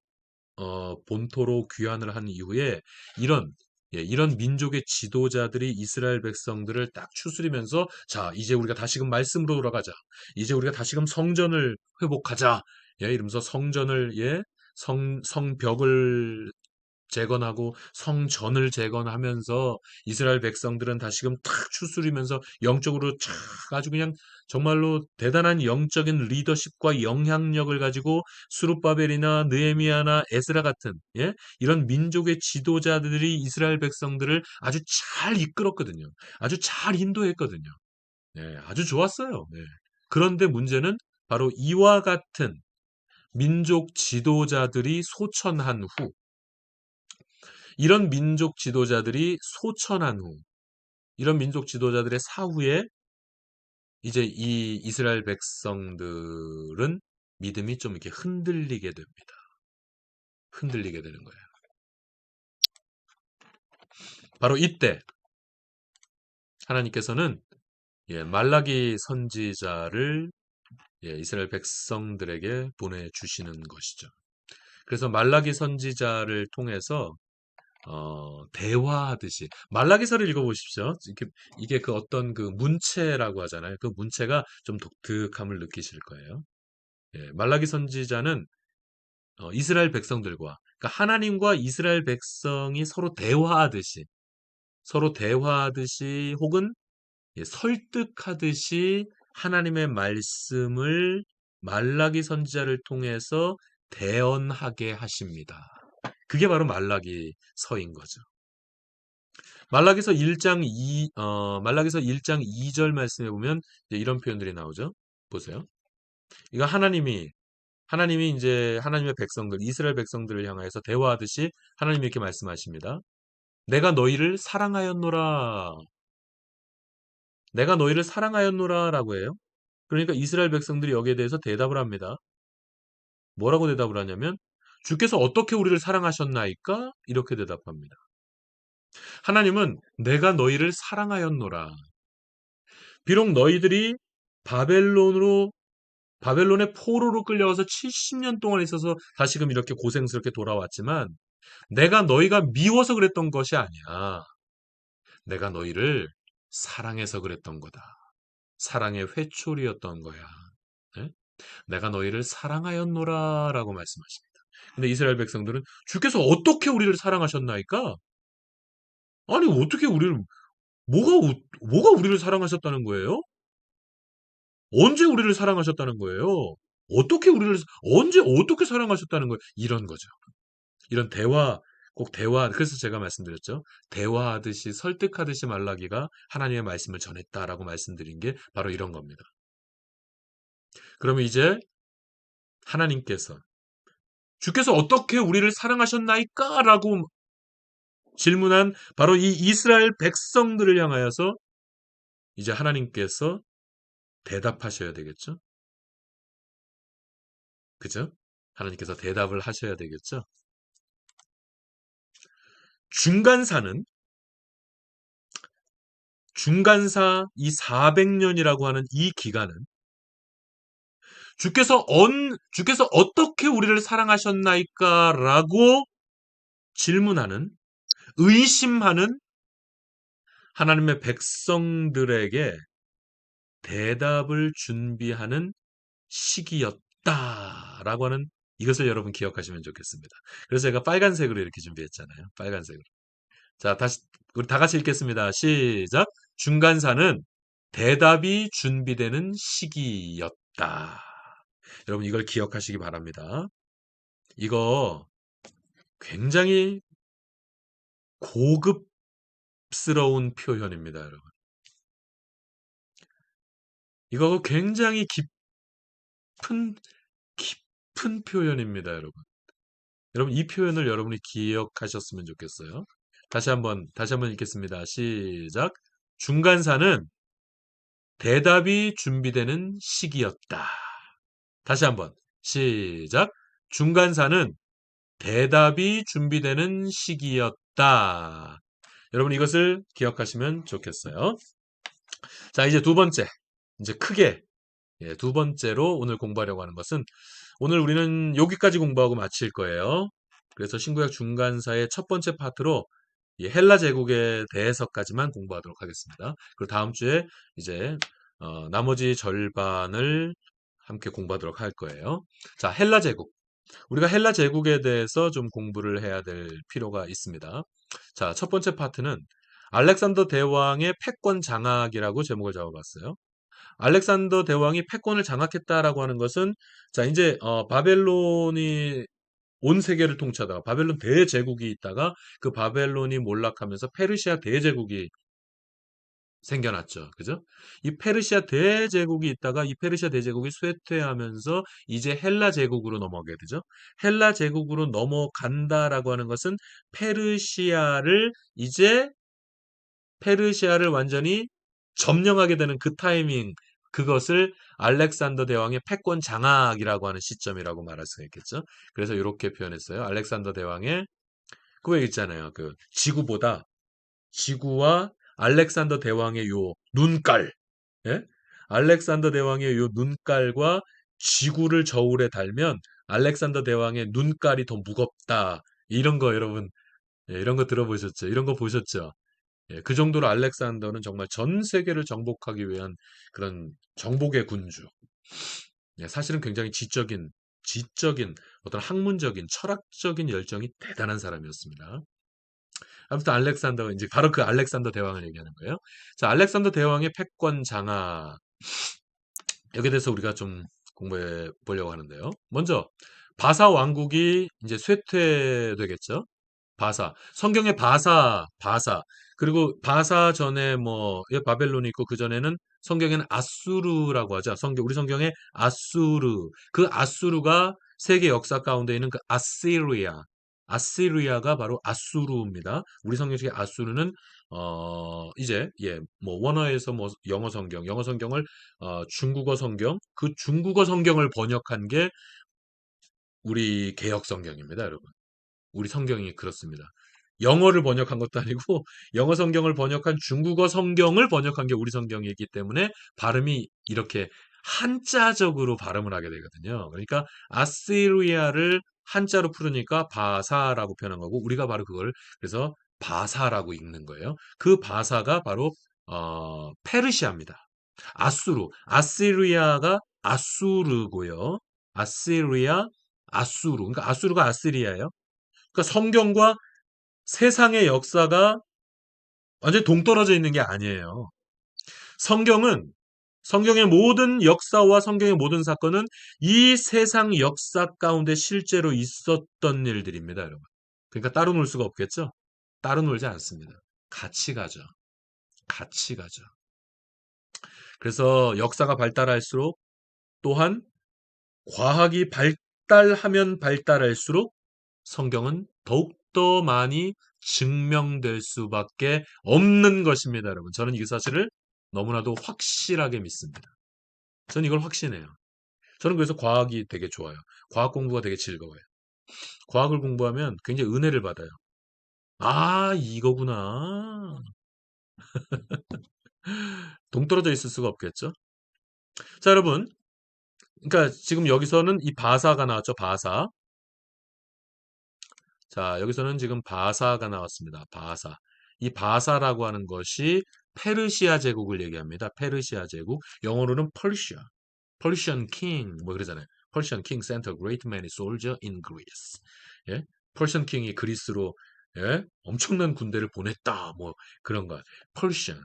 본토로 귀환을 한 이후에 이런 이런 민족의 지도자들이 이스라엘 백성들을 딱 추스리면서 자, 이제 우리가 다시금 말씀으로 돌아가자. 이제 우리가 다시금 성전을 회복하자. 이러면서 성전을 성벽을 재건하고 성전을 재건하면서 이스라엘 백성들은 다시금 탁 추스리면서 영적으로 착 아주 그냥 정말로 대단한 영적인 리더십과 영향력을 가지고 수룹바벨이나 느헤미야나 에스라 같은 이런 민족의 지도자들이 이스라엘 백성들을 아주 잘 이끌었거든요. 아주 잘 인도했거든요. 아주 좋았어요. 그런데 문제는 바로 이와 같은 민족 지도자들이 소천한 후 이런 민족 지도자들이 소천한 후, 이런 민족 지도자들의 사후에 이제 이 이스라엘 백성들은 믿음이 좀 이렇게 흔들리게 됩니다. 흔들리게 되는 거예요. 바로 이때 하나님께서는 말라기 선지자를 이스라엘 백성들에게 보내주시는 것이죠. 그래서 말라기 선지자를 통해서 대화하듯이 말라기서를 읽어보십시오. 이게 그 어떤 그 문체라고 하잖아요. 그 문체가 좀 독특함을 느끼실 거예요. 말라기 선지자는 이스라엘 백성들과 그러니까 하나님과 이스라엘 백성이 서로 대화하듯이 혹은 설득하듯이 하나님의 말씀을 말라기 선지자를 통해서 대언하게 하십니다. 그게 바로 말라기서인 거죠. 말라기서 1장 2절 말씀해 보면 이런 표현들이 나오죠. 보세요. 이거 하나님이 이제 하나님의 백성들, 이스라엘 백성들을 향해서 대화하듯이 하나님이 이렇게 말씀하십니다. 내가 너희를 사랑하였노라. 내가 너희를 사랑하였노라 라고 해요. 그러니까 이스라엘 백성들이 여기에 대해서 대답을 합니다. 뭐라고 대답을 하냐면 주께서 어떻게 우리를 사랑하셨나이까? 이렇게 대답합니다. 하나님은 내가 너희를 사랑하였노라. 비록 너희들이 바벨론의 포로로 끌려와서 70년 동안 있어서 다시금 이렇게 고생스럽게 돌아왔지만 내가 너희가 미워서 그랬던 것이 아니야. 내가 너희를 사랑해서 그랬던 거다. 사랑의 회초리였던 거야. 예? 내가 너희를 사랑하였노라 라고 말씀하십니다. 근데 이스라엘 백성들은 주께서 어떻게 우리를 사랑하셨나이까? 아니 어떻게 뭐가 우리를 사랑하셨다는 거예요? 언제 우리를 사랑하셨다는 거예요? 언제 어떻게 사랑하셨다는 거예요? 이런 거죠. 이런 대화, 그래서 제가 말씀드렸죠. 대화하듯이, 설득하듯이 말라기가 하나님의 말씀을 전했다라고 말씀드린 게 바로 이런 겁니다. 그러면 이제 하나님께서, 주께서 어떻게 우리를 사랑하셨나이까? 라고 질문한 바로 이 이스라엘 백성들을 향하여서 이제 하나님께서 대답하셔야 되겠죠? 그죠? 하나님께서 대답을 하셔야 되겠죠? 중간사는 중간사 이 400년이라고 하는 이 기간은 주께서 어떻게 우리를 사랑하셨나이까라고 질문하는 의심하는 하나님의 백성들에게 대답을 준비하는 시기였다라고 하는 이것을 여러분 기억하시면 좋겠습니다. 그래서 제가 빨간색으로 이렇게 준비했잖아요. 빨간색으로. 자, 다시 우리 다 같이 읽겠습니다. 시작. 중간사는 대답이 준비되는 시기였다. 여러분 이걸 기억하시기 바랍니다. 이거 굉장히 고급스러운 표현입니다, 여러분. 이거 굉장히 깊은 깊은 표현입니다, 여러분. 여러분 이 표현을 여러분이 기억하셨으면 좋겠어요. 다시 한번 읽겠습니다. 시작. 중간사는 대답이 준비되는 시기였다. 다시 한번 시작. 중간사는 대답이 준비되는 시기였다. 여러분 이것을 기억하시면 좋겠어요. 자, 이제 두 번째. 이제 크게 두 번째로 오늘 공부하려고 하는 것은 오늘 우리는 여기까지 공부하고 마칠 거예요. 그래서 신구약 중간사의 첫 번째 파트로 이 헬라 제국에 대해서까지만 공부하도록 하겠습니다. 그리고 다음 주에 이제 나머지 절반을 함께 공부하도록 할 거예요. 자, 헬라 제국. 우리가 헬라 제국에 대해서 좀 공부를 해야 될 필요가 있습니다. 자, 첫 번째 파트는 알렉산더 대왕의 패권 장악이라고 제목을 잡아봤어요. 알렉산더 대왕이 패권을 장악했다라고 하는 것은 자, 이제 바벨론이 온 세계를 통치하다가 바벨론 대제국이 있다가 그 바벨론이 몰락하면서 페르시아 대제국이 생겨났죠. 그죠? 이 페르시아 대제국이 있다가 이 페르시아 대제국이 쇠퇴하면서 이제 헬라 제국으로 넘어가게 되죠. 헬라 제국으로 넘어간다라고 하는 것은 이제 페르시아를 완전히 점령하게 되는 그 타이밍, 그것을 알렉산더 대왕의 패권 장악이라고 하는 시점이라고 말할 수가 있겠죠. 그래서 이렇게 표현했어요. 알렉산더 대왕의 그거 있잖아요. 그 지구와 알렉산더 대왕의 요 눈깔, 예? 알렉산더 대왕의 요 눈깔과 지구를 저울에 달면 알렉산더 대왕의 눈깔이 더 무겁다. 이런 거 여러분, 이런 거 들어보셨죠? 이런 거 보셨죠? 그 정도로 알렉산더는 정말 전 세계를 정복하기 위한 그런 정복의 군주. 사실은 굉장히 지적인 어떤 학문적인, 철학적인 열정이 대단한 사람이었습니다. 아무튼 알렉산더, 이제 바로 그 알렉산더 대왕을 얘기하는 거예요. 자, 알렉산더 대왕의 패권 장악. 여기에 대해서 우리가 좀 공부해 보려고 하는데요. 먼저, 바사 왕국이 이제 쇠퇴되겠죠. 성경의 바사. 그리고 바사 전에 뭐, 바벨론이 있고 그 전에는 성경에는 아수르라고 하죠. 우리 성경에 아수르. 그 아수르가 세계 역사 가운데 있는 그 아시리아. 아시리아가 바로 아수르입니다. 우리 성경식의 아수르는 이제 뭐 원어에서 뭐 영어 성경을 중국어 성경, 그 중국어 성경을 번역한 게 우리 개역 성경입니다, 여러분. 우리 성경이 그렇습니다. 영어를 번역한 것도 아니고 영어 성경을 번역한 중국어 성경을 번역한 게 우리 성경이기 때문에 발음이 이렇게 한자적으로 발음을 하게 되거든요. 그러니까 아시리아를 한자로 풀으니까 바사라고 표현한 거고 우리가 바로 그걸 그래서 바사라고 읽는 거예요. 그 바사가 바로 페르시아입니다. 아시리아가 아수르고요. 아시리아, 아수르. 그러니까 아수르가 아시리아예요. 그러니까 성경과 세상의 역사가 완전히 동떨어져 있는 게 아니에요. 성경은 성경의 모든 역사와 성경의 모든 사건은 이 세상 역사 가운데 실제로 있었던 일들입니다, 여러분. 그러니까 따로 놀 수가 없겠죠? 따로 놀지 않습니다. 같이 가죠. 같이 가죠. 그래서 역사가 발달할수록 또한 과학이 발달하면 발달할수록 성경은 더욱더 많이 증명될 수밖에 없는 것입니다, 여러분. 저는 이 사실을 너무나도 확실하게 믿습니다. 저는 이걸 확신해요. 저는 그래서 과학이 되게 좋아요. 과학 공부가 되게 즐거워요. 과학을 공부하면 굉장히 은혜를 받아요. 아, 이거구나. 동떨어져 있을 수가 없겠죠? 자, 여러분. 그러니까 지금 여기서는 이 바사가 나왔죠, 바사. 자, 여기서는 지금 바사가 나왔습니다. 바사. 이 바사라고 하는 것이 페르시아 제국을 얘기합니다. 페르시아 제국. 영어로는 퍼시아. Persian King 뭐 그러잖아요. Persian King sent a great many soldiers in Greece. 예? Persian King이 그리스로 엄청난 군대를 보냈다. 뭐 그런 거. Persia.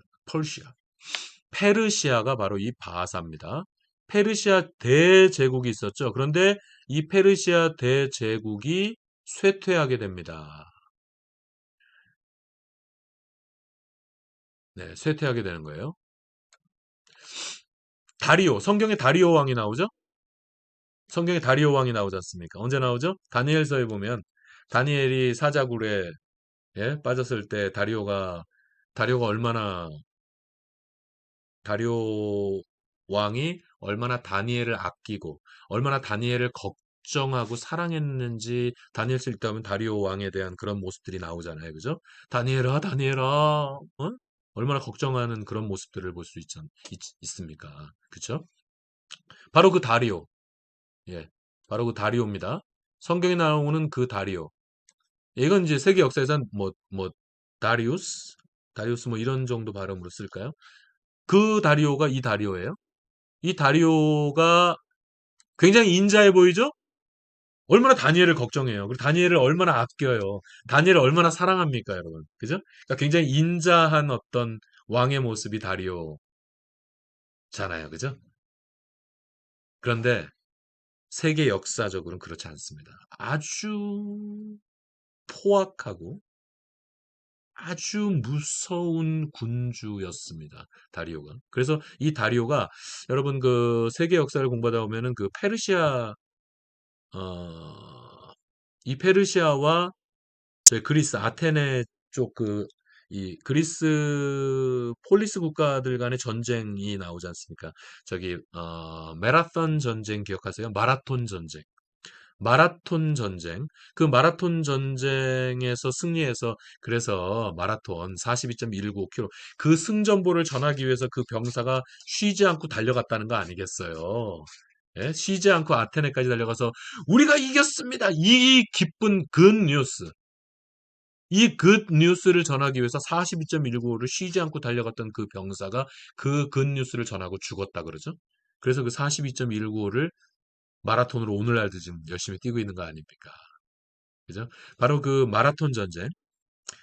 페르시아가 바로 이 바사입니다. 페르시아 대제국이 있었죠. 그런데 이 페르시아 대제국이 쇠퇴하게 됩니다. 네, 쇠퇴하게 되는 거예요. 성경에 다리오 왕이 나오죠? 성경에 다리오 왕이 나오지 않습니까? 언제 나오죠? 다니엘서에 보면 다니엘이 사자굴에 빠졌을 때 다리오가 얼마나 다리오 왕이 얼마나 다니엘을 아끼고 얼마나 다니엘을 걱정하고 사랑했는지 다니엘서 읽다 보면 다리오 왕에 대한 그런 모습들이 나오잖아요. 그죠? 다니엘아, 다니엘아, 어? 얼마나 걱정하는 그런 모습들을 볼 수 있습니까? 그죠? 바로 그 다리오. 예. 바로 그 다리오입니다. 성경에 나오는 그 다리오. 이건 이제 세계 역사에선 다리우스? 다리우스 뭐 이런 정도 발음으로 쓸까요? 그 다리오가 이 다리오예요. 이 다리오가 굉장히 인자해 보이죠? 얼마나 다니엘을 걱정해요. 그리고 다니엘을 얼마나 아껴요. 다니엘을 얼마나 사랑합니까, 여러분? 그죠? 그러니까 굉장히 인자한 어떤 왕의 모습이 다리오잖아요. 그죠? 그런데 세계 역사적으로는 그렇지 않습니다. 아주 포악하고 아주 무서운 군주였습니다. 다리오가. 그래서 이 다리오가 여러분 그 세계 역사를 공부하다 보면은 그 페르시아 이 페르시아와 저희 그리스 아테네 쪽 이 그리스 폴리스 국가들 간의 전쟁이 나오지 않습니까? 저기 메라톤 전쟁 기억하세요? 마라톤 전쟁. 마라톤 전쟁. 그 마라톤 전쟁에서 승리해서 그래서 마라톤 42.195km 그 승전보를 전하기 위해서 그 병사가 쉬지 않고 달려갔다는 거 아니겠어요? 예? 쉬지 않고 아테네까지 달려가서 우리가 이겼습니다. 이 기쁜 굿뉴스. 이 굿뉴스를 전하기 위해서 42.195를 쉬지 않고 달려갔던 그 병사가 그 굿뉴스를 전하고 죽었다 그러죠. 그래서 그 42.195를 마라톤으로 오늘날도 지금 열심히 뛰고 있는 거 아닙니까? 그죠? 바로 그 마라톤 전쟁.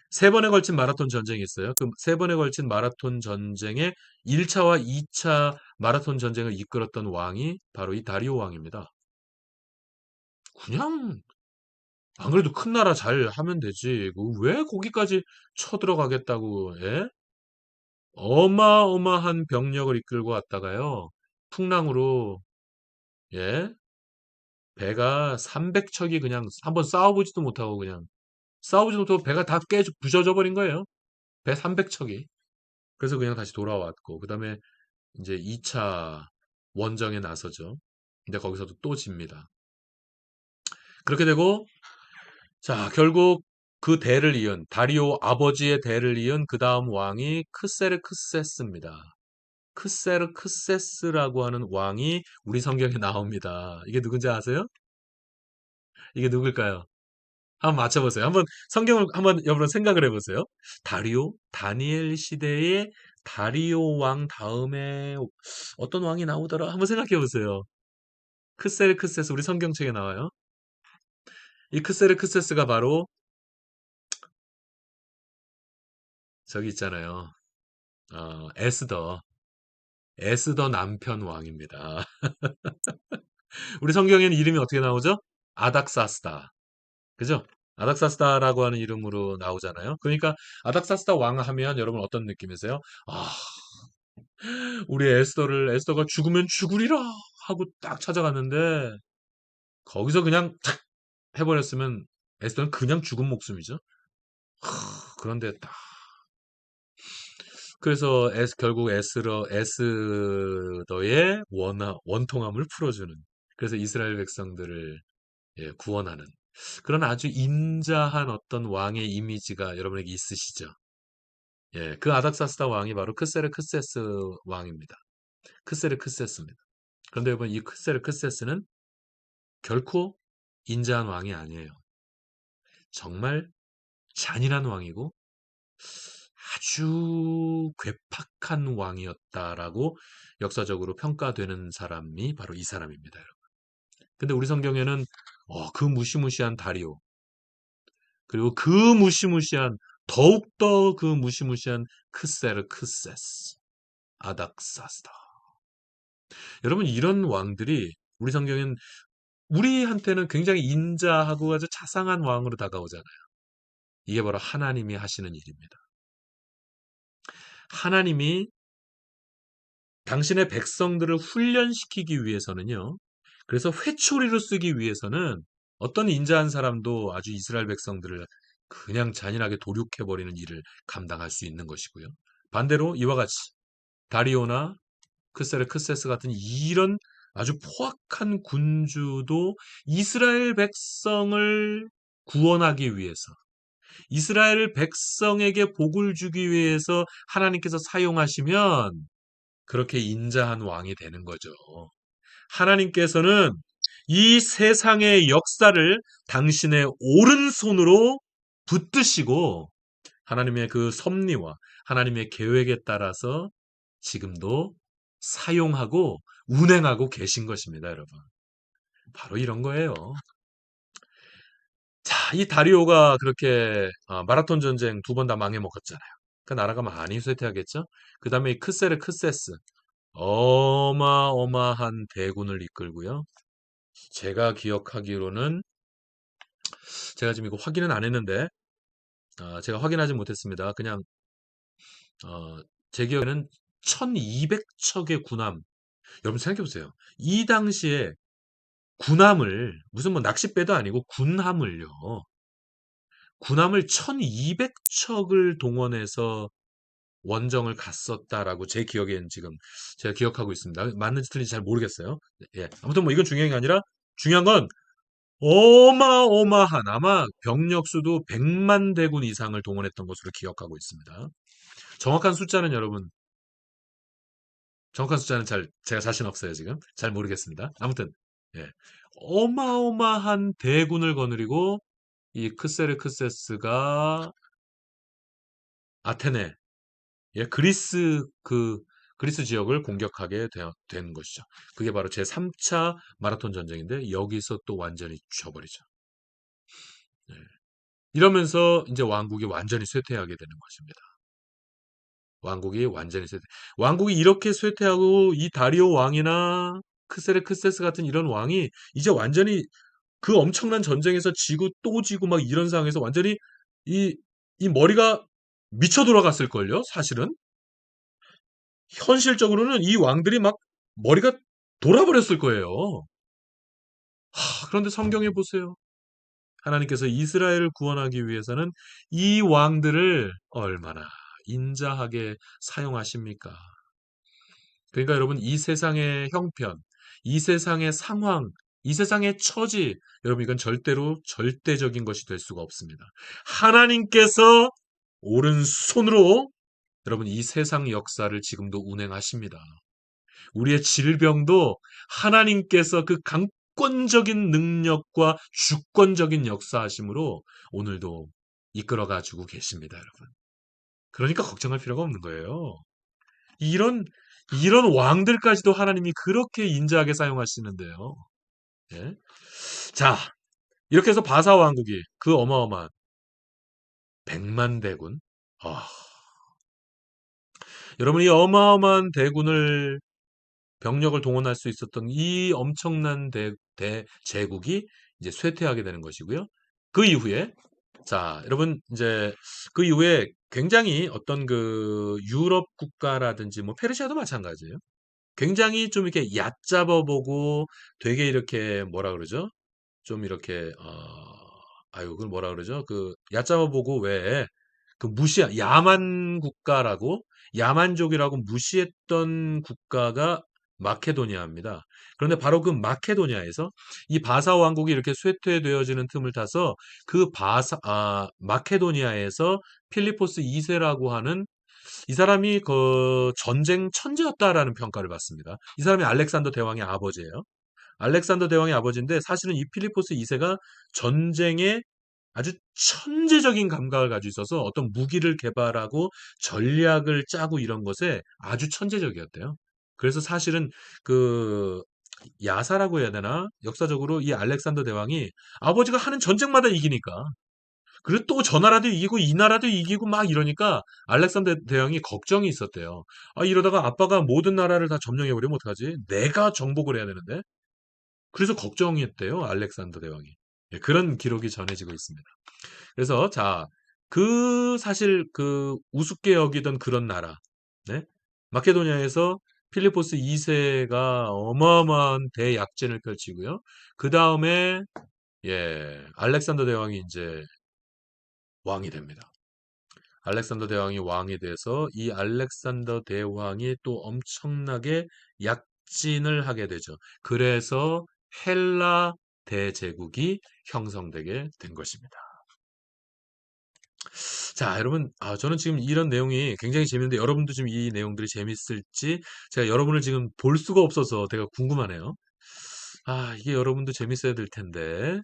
세 번에 걸친 마라톤 전쟁이 있어요. 그 세 번에 걸친 마라톤 전쟁의 1차와 2차 마라톤 전쟁을 이끌었던 왕이 바로 이 다리오 왕입니다. 그냥 안 그래도 큰 나라 잘 하면 되지. 왜 거기까지 쳐들어가겠다고, 예? 어마어마한 병력을 이끌고 왔다가요. 풍랑으로, 예? 배가 300척이 그냥 한번 싸워보지도 못하고 그냥 싸우지도 못하고 배가 다 부셔져 버린 거예요. 배 300척이. 그래서 그냥 다시 돌아왔고, 그 다음에 이제 2차 원정에 나서죠. 근데 거기서도 또 집니다. 그렇게 되고, 자, 결국 그 대를 이은, 다리오 아버지의 대를 이은 그 다음 왕이 크세르크세스입니다. 크세르크세스라고 하는 왕이 우리 성경에 나옵니다. 이게 누군지 아세요? 이게 누굴까요? 한번 맞춰보세요. 한번 성경을 한번 여러분 생각을 해보세요. 다니엘 시대의 다리오 왕 다음에 어떤 왕이 나오더라? 한번 생각해 보세요. 크세르크세스 우리 성경책에 나와요. 이 크세르크세스가 바로 저기 있잖아요. 에스더 남편 왕입니다. 우리 성경에는 이름이 어떻게 나오죠? 아닥사스다. 그죠? 아닥사스다라고 하는 이름으로 나오잖아요. 그러니까 아닥사스다 왕 하면 여러분 어떤 느낌이세요? 아, 우리 에스더가 죽으면 죽으리라 하고 딱 찾아갔는데 거기서 그냥 탁 해버렸으면 에스더는 그냥 죽은 목숨이죠. 그런데 딱 그래서 결국 에스더의 원통함을 풀어주는 그래서 이스라엘 백성들을 예, 구원하는 그런 아주 인자한 어떤 왕의 이미지가 여러분에게 있으시죠? 예, 그 아닥사스다 왕이 바로 크세르크세스 왕입니다. 크세르크세스입니다. 그런데 여러분 이 크세르크세스는 결코 인자한 왕이 아니에요. 정말 잔인한 왕이고 아주 괴팍한 왕이었다라고 역사적으로 평가되는 사람이 바로 이 사람입니다, 여러분. 근데 우리 성경에는 그 무시무시한 다리오 그리고 그 무시무시한 더욱더 그 무시무시한 크세르크세스 아닥사스다. 여러분 이런 왕들이 우리 성경엔 우리한테는 굉장히 인자하고 아주 자상한 왕으로 다가오잖아요. 이게 바로 하나님이 하시는 일입니다. 하나님이 당신의 백성들을 훈련시키기 위해서는요. 그래서 회초리로 쓰기 위해서는 어떤 인자한 사람도 아주 이스라엘 백성들을 그냥 잔인하게 도륙해버리는 일을 감당할 수 있는 것이고요. 반대로 이와 같이 다리오나 크세르크세스 같은 이런 아주 포악한 군주도 이스라엘 백성을 구원하기 위해서, 이스라엘 백성에게 복을 주기 위해서 하나님께서 사용하시면 그렇게 인자한 왕이 되는 거죠. 하나님께서는 이 세상의 역사를 당신의 오른손으로 붙드시고 하나님의 그 섭리와 하나님의 계획에 따라서 지금도 사용하고 운행하고 계신 것입니다, 여러분. 바로 이런 거예요. 자, 이 다리오가 그렇게 마라톤 전쟁 2번 다 망해먹었잖아요. 그 나라가 많이 쇠퇴하겠죠? 그 다음에 이 크세르크세스 어마어마한 대군을 이끌고요. 제가 기억하기로는 제가 지금 이거 확인은 안 했는데 제가 확인하지 못했습니다. 그냥 제 기억에는 1200척의 군함. 여러분 생각해 보세요. 이 당시에 군함을 무슨 뭐 낚싯배도 아니고 군함을 1200척을 동원해서 원정을 갔었다라고 제 기억엔 지금 제가 기억하고 있습니다. 맞는지 틀린지 잘 모르겠어요. 예. 아무튼 뭐 이건 중요한 게 아니라 중요한 건 어마어마한 아마 병력 수도 100만 대군 이상을 동원했던 것으로 기억하고 있습니다. 정확한 숫자는 여러분 정확한 숫자는 제가 자신 없어요, 지금. 잘 모르겠습니다. 아무튼, 예. 어마어마한 대군을 거느리고 이 크세르크세스가 아테네, 예, 그리스 지역을 공격하게 된 것이죠. 그게 바로 제3차 마라톤 전쟁인데 여기서 또 완전히 져버리죠. 예. 이러면서 이제 왕국이 완전히 쇠퇴하게 되는 것입니다. 왕국이 완전히 쇠퇴. 왕국이 이렇게 쇠퇴하고 이 다리오 왕이나 크세르크세스 같은 이런 왕이 이제 완전히 그 엄청난 전쟁에서 지고 또 지고 막 이런 상황에서 완전히 이, 이 머리가 미쳐 돌아갔을걸요, 사실은. 현실적으로는 이 왕들이 막 머리가 돌아버렸을 거예요. 그런데 성경에 보세요. 하나님께서 이스라엘을 구원하기 위해서는 이 왕들을 얼마나 인자하게 사용하십니까? 그러니까 여러분 이 세상의 형편, 이 세상의 상황, 이 세상의 처지, 여러분 이건 절대로 절대적인 것이 될 수가 없습니다. 하나님께서 오른손으로 여러분 이 세상 역사를 지금도 운행하십니다. 우리의 질병도 하나님께서 그 강권적인 능력과 주권적인 역사하심으로 오늘도 이끌어가지고 계십니다, 여러분. 그러니까 걱정할 필요가 없는 거예요. 이런 이런 왕들까지도 하나님이 그렇게 인자하게 사용하시는데요. 예? 자, 이렇게 해서 바사 왕국이 그 어마어마한 100만 대군. 아, 여러분 이 어마어마한 대군을 병력을 동원할 수 있었던 이 엄청난 대제국이 이제 쇠퇴하게 되는 것이고요. 그 이후에 자, 여러분 이제 그 이후에 굉장히 어떤 그 유럽 국가라든지 뭐 페르시아도 마찬가지예요. 굉장히 좀 이렇게 얕잡아 보고 되게 이렇게 뭐라 그러죠? 좀 이렇게 아유 그걸 뭐라 그러죠? 그 얕잡아 보고 왜 그 야만 국가라고 야만족이라고 무시했던 국가가 마케도니아입니다. 그런데 바로 그 마케도니아에서 이 바사 왕국이 이렇게 쇠퇴되어지는 틈을 타서 마케도니아에서 필리포스 2세라고 하는 이 사람이 그 전쟁 천재였다라는 평가를 받습니다. 이 사람이 알렉산더 대왕의 아버지예요. 알렉산더 대왕의 아버지인데 사실은 이 필리포스 2세가 전쟁에 아주 천재적인 감각을 가지고 있어서 어떤 무기를 개발하고 전략을 짜고 이런 것에 아주 천재적이었대요. 그래서 사실은 그 야사라고 해야 되나? 역사적으로 이 알렉산더 대왕이 아버지가 하는 전쟁마다 이기니까 그리고 또 저 나라도 이기고 이 나라도 이기고 막 이러니까 알렉산더 대왕이 걱정이 있었대요. 이러다가 아빠가 모든 나라를 다 점령해버리면 어떡하지? 내가 정복을 해야 되는데. 그래서 걱정했대요, 알렉산더 대왕이. 예, 그런 기록이 전해지고 있습니다. 그래서 자, 사실 그 우습게 여기던 그런 나라, 네? 마케도니아에서 필리포스 2세가 어마어마한 대약진을 펼치고요. 그 다음에 알렉산더 대왕이 이제 왕이 됩니다. 알렉산더 대왕이 왕이 돼서 이 알렉산더 대왕이 또 엄청나게 약진을 하게 되죠. 그래서 헬라 대제국이 형성되게 된 것입니다. 자, 여러분, 저는 지금 이런 내용이 굉장히 재밌는데 여러분도 지금 이 내용들이 재밌을지 제가 여러분을 지금 볼 수가 없어서 제가 궁금하네요. 이게 여러분도 재밌어야 될 텐데.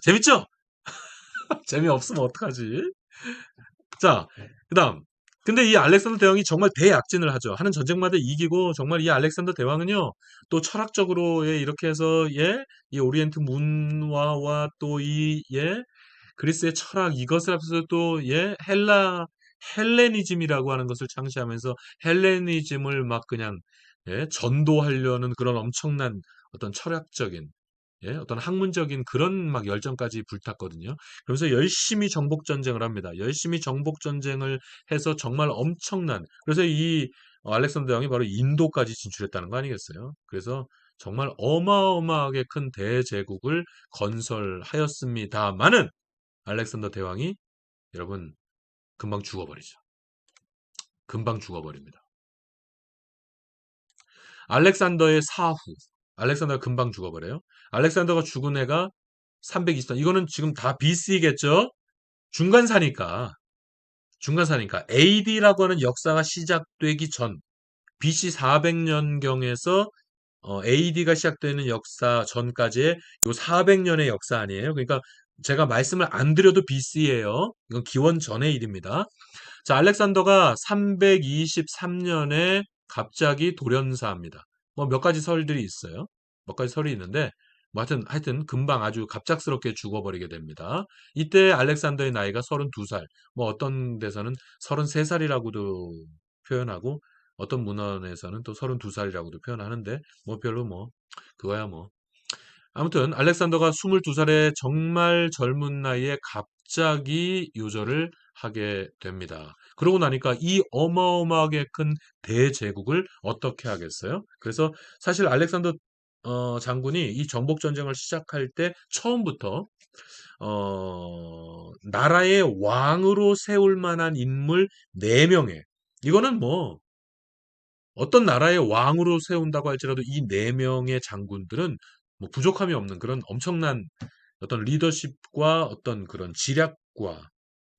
재밌죠? 재미없으면 어떡하지? 자, 그다음. 근데 이 알렉산더 대왕이 정말 대약진을 하죠. 하는 전쟁마다 이기고 정말 이 알렉산더 대왕은요. 또 철학적으로 이렇게 해서 이 오리엔트 문화와 또 그리스의 철학 이것을 합해서 또 헬레니즘이라고 하는 것을 창시하면서 헬레니즘을 막 그냥 전도하려는 그런 엄청난 어떤 철학적인 어떤 학문적인 그런 막 열정까지 불탔거든요. 그래서 열심히 정복 전쟁을 합니다. 열심히 정복 전쟁을 해서 정말 엄청난 그래서 이 알렉산더 대왕이 바로 인도까지 진출했다는 거 아니겠어요? 그래서 정말 어마어마하게 큰 대제국을 건설하였습니다마는 알렉산더 대왕이 여러분 금방 죽어버리죠. 금방 죽어버립니다. 알렉산더의 사후. 알렉산더가 금방 죽어버려요. 알렉산더가 죽은 해가 320년. 이거는 지금 다 BC겠죠? 중간사니까. 중간사니까. AD라고 하는 역사가 시작되기 전 BC 400년경에서 AD가 시작되는 역사 전까지의 요 400년의 역사 아니에요. 그러니까 제가 말씀을 안 드려도 BC예요. 이건 기원 전의 일입니다. 자, 알렉산더가 323년에 갑자기 돌연사합니다. 뭐 몇 가지 설들이 있어요. 몇 가지 설이 있는데 뭐 하여튼 금방 아주 갑작스럽게 죽어버리게 됩니다. 이때 알렉산더의 나이가 32살, 뭐 어떤 데서는 33살이라고도 표현하고 어떤 문헌에서는 또 32살이라고도 표현하는데 뭐 별로 뭐 그거야 뭐 아무튼 알렉산더가 22살에 정말 젊은 나이에 갑자기 요절을 하게 됩니다. 그러고 나니까 이 어마어마하게 큰 대제국을 어떻게 하겠어요? 그래서 사실 알렉산더 장군이 이 정복 전쟁을 시작할 때 처음부터 나라의 왕으로 세울 만한 인물 4명에 이거는 뭐 어떤 나라의 왕으로 세운다고 할지라도 이 4명의 장군들은 뭐 부족함이 없는 그런 엄청난 어떤 리더십과 어떤 그런 지략과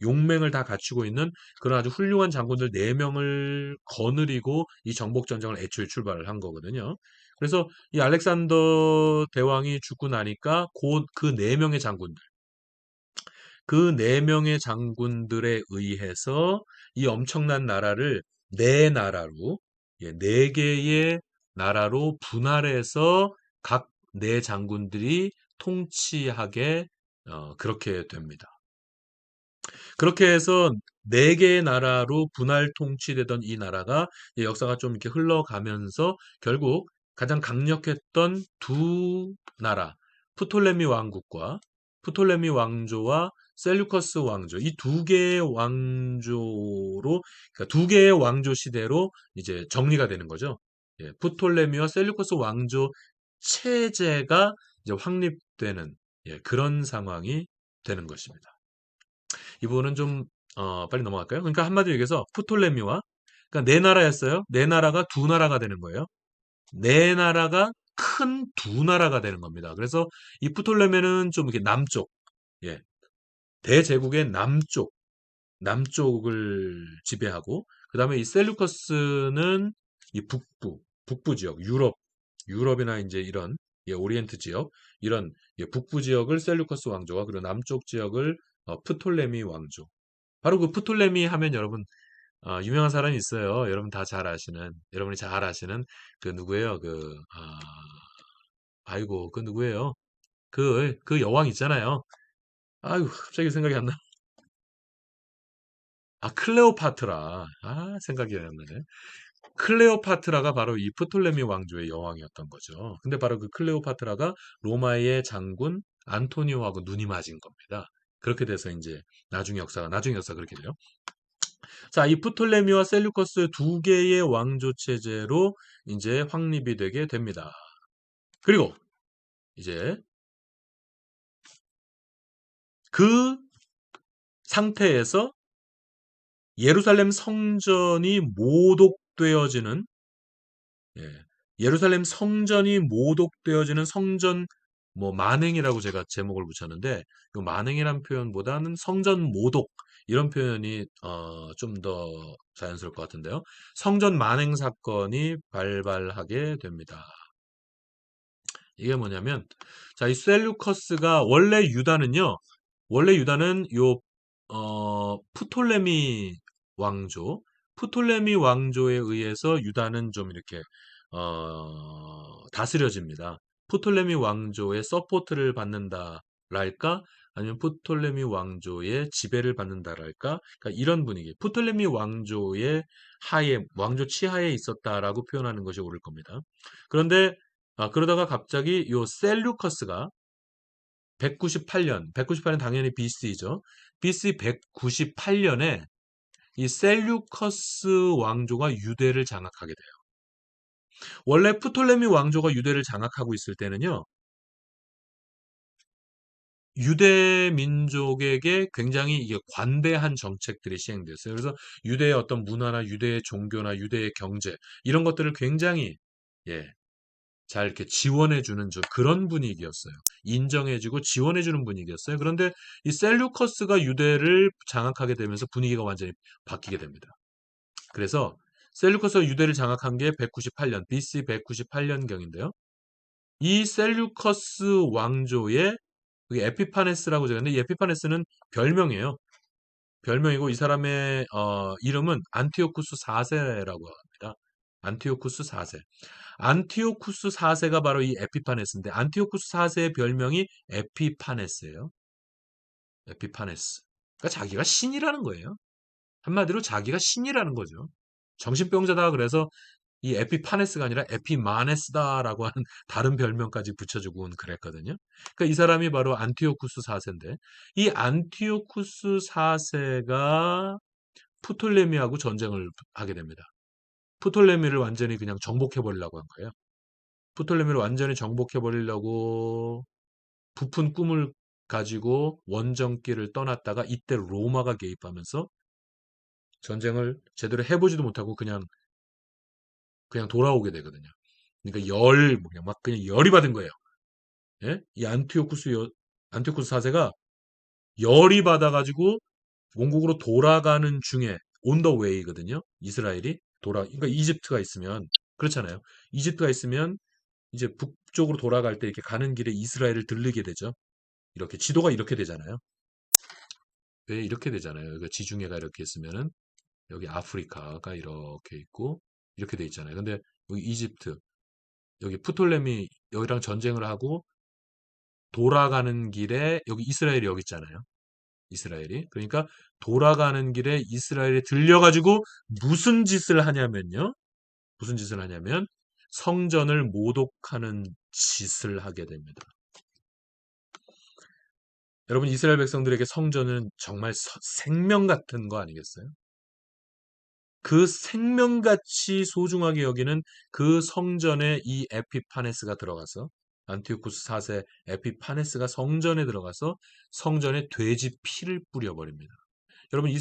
용맹을 다 갖추고 있는 그런 아주 훌륭한 장군들 4명을 거느리고 이 정복전쟁을 애초에 출발을 한 거거든요. 그래서 이 알렉산더 대왕이 죽고 나니까 곧 그 4명의 장군들, 그 4명의 장군들에 의해서 이 엄청난 나라를 4나라로, 4개의 나라로 분할해서 각 4장군들이 통치하게 그렇게 됩니다. 그렇게 해서 4개의 나라로 분할 통치되던 이 나라가 역사가 좀 이렇게 흘러가면서 결국 가장 강력했던 두 나라, 프톨레미 왕국과 프톨레미 왕조와 셀루커스 왕조, 이 2개의 왕조로, 그러니까 2개의 왕조 시대로 이제 정리가 되는 거죠. 프톨레미와 셀루커스 왕조 체제가 이제 확립되는 그런 상황이 되는 것입니다. 이 부분은 좀 빨리 넘어갈까요? 그러니까 한마디로 얘기해서 프톨레미와 그러니까 4나라였어요. 4나라가 2나라가 되는 거예요. 4나라가 큰 2나라가 되는 겁니다. 그래서 이 프톨레미는 좀 이렇게 남쪽, 예, 대제국의 남쪽을 지배하고 그 다음에 이 셀루커스는 이 북부 지역, 유럽이나 이제 이런 오리엔트 지역, 이런 북부 지역을 셀루커스 왕조와 그리고 남쪽 지역을 프톨레미 왕조. 바로 그 프톨레미 하면 여러분 유명한 사람이 있어요. 여러분 다 잘 아시는, 여러분이 잘 아시는 그 누구예요? 아이고 그 누구예요? 그 여왕 있잖아요. 아이고 갑자기 생각이 안 나. 클레오파트라. 생각이 안 나네. 클레오파트라가 바로 이 프톨레미 왕조의 여왕이었던 거죠. 근데 바로 그 클레오파트라가 로마의 장군 안토니오하고 눈이 맞은 겁니다. 그렇게 돼서 이제 나중에 역사 그렇게 돼요. 자, 이 프톨레미와 셀루커스 2개의 왕조 체제로 이제 확립이 되게 됩니다. 그리고 이제 그 상태에서 예루살렘 성전이 모독되어지는, 예, 예루살렘 성전이 모독되어지는 성전 뭐 만행이라고 제가 제목을 붙였는데, 이 만행이란 표현보다는 성전 모독 이런 표현이 좀 더 자연스러울 것 같은데요. 성전 만행 사건이 발발하게 됩니다. 이게 뭐냐면, 자, 이 셀루커스가 원래 유다는 요 프톨레미 왕조, 프톨레미 왕조에 의해서 유다는 좀 이렇게 다스려집니다. 프톨레미 왕조의 서포트를 받는다랄까? 아니면 프톨레미 왕조의 지배를 받는다랄까? 그러니까 이런 분위기. 프톨레미 왕조의 왕조 치하에 있었다라고 표현하는 것이 옳을 겁니다. 그런데 그러다가 갑자기 요 셀루커스가 198년 당연히 BC죠. BC 198년에 이 셀류커스 왕조가 유대를 장악하게 돼요. 원래 프톨레미 왕조가 유대를 장악하고 있을 때는요, 유대 민족에게 굉장히 이게 관대한 정책들이 시행됐어요. 그래서 유대의 어떤 문화나 유대의 종교나 유대의 경제 이런 것들을 굉장히, 예, 잘 이렇게 지원해주는 그런 분위기였어요. 인정해주고 지원해주는 분위기였어요. 그런데 이 셀류커스가 유대를 장악하게 되면서 분위기가 완전히 바뀌게 됩니다. 그래서 셀류커스가 유대를 장악한 게 198년, BC 198년경인데요. 이 셀류커스 왕조의 그게 에피파네스라고 적었는데, 이 에피파네스는 별명이에요. 별명이고 이 사람의 이름은 안티오쿠스 4세라고 합니다. 안티오쿠스 4세. 안티오쿠스 4세가 바로 이 에피파네스인데, 안티오쿠스 4세의 별명이 에피파네스예요. 에피파네스. 그러니까 자기가 신이라는 거예요. 한마디로 자기가 신이라는 거죠. 정신병자다 그래서 이 에피파네스가 아니라 에피마네스다라고 하는 다른 별명까지 붙여주곤 그랬거든요. 그러니까 이 사람이 바로 안티오쿠스 4세인데, 이 안티오쿠스 4세가 프톨레미하고 전쟁을 하게 됩니다. 프톨레미를 완전히 그냥 정복해버리려고 한 거예요. 프톨레미를 완전히 정복해버리려고 부푼 꿈을 가지고 원정길을 떠났다가 이때 로마가 개입하면서 전쟁을 제대로 해보지도 못하고 그냥 돌아오게 되거든요. 그러니까 그냥 막 그냥 열이 받은 거예요. 예? 이 안티오쿠스 4세가 열이 받아가지고 원국으로 돌아가는 중에 온 더 웨이거든요. 이스라엘이 그러니까 이집트가 있으면 그렇잖아요. 이집트가 있으면 이제 북쪽으로 돌아갈 때 이렇게 가는 길에 이스라엘을 들르게 되죠. 이렇게 지도가 이렇게 되잖아요. 왜 이렇게 되잖아요. 그러니까 지중해가 이렇게 있으면은 여기 아프리카가 이렇게 있고 이렇게 돼 있잖아요. 근데 여기 이집트, 여기 프톨레미 여기랑 전쟁을 하고 돌아가는 길에 여기 이스라엘이 여기 있잖아요. 이스라엘이. 그러니까 돌아가는 길에 이스라엘에 들려가지고 무슨 짓을 하냐면요. 무슨 짓을 하냐면 성전을 모독하는 짓을 하게 됩니다. 여러분, 이스라엘 백성들에게 성전은 정말 생명 같은 거 아니겠어요? 그 생명같이 소중하게 여기는 그 성전에 이 에피파네스가 들어가서, 안티오쿠스 4세 에피파네스가 성전에 들어가서 성전에 돼지 피를 뿌려버립니다. 여러분,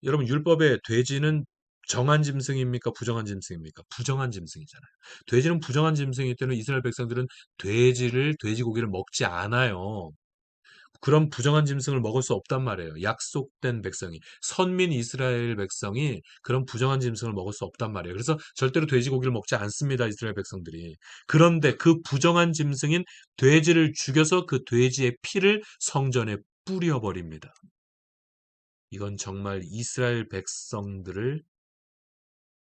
여러분 율법의 돼지는 정한 짐승입니까? 부정한 짐승입니까? 부정한 짐승이잖아요. 돼지는 부정한 짐승이기 때문에 이스라엘 백성들은 돼지고기를 먹지 않아요. 그런 부정한 짐승을 먹을 수 없단 말이에요. 약속된 백성이, 선민 이스라엘 백성이 그런 부정한 짐승을 먹을 수 없단 말이에요. 그래서 절대로 돼지고기를 먹지 않습니다. 이스라엘 백성들이. 그런데 그 부정한 짐승인 돼지를 죽여서 그 돼지의 피를 성전에 뿌려버립니다. 이건 정말 이스라엘 백성들을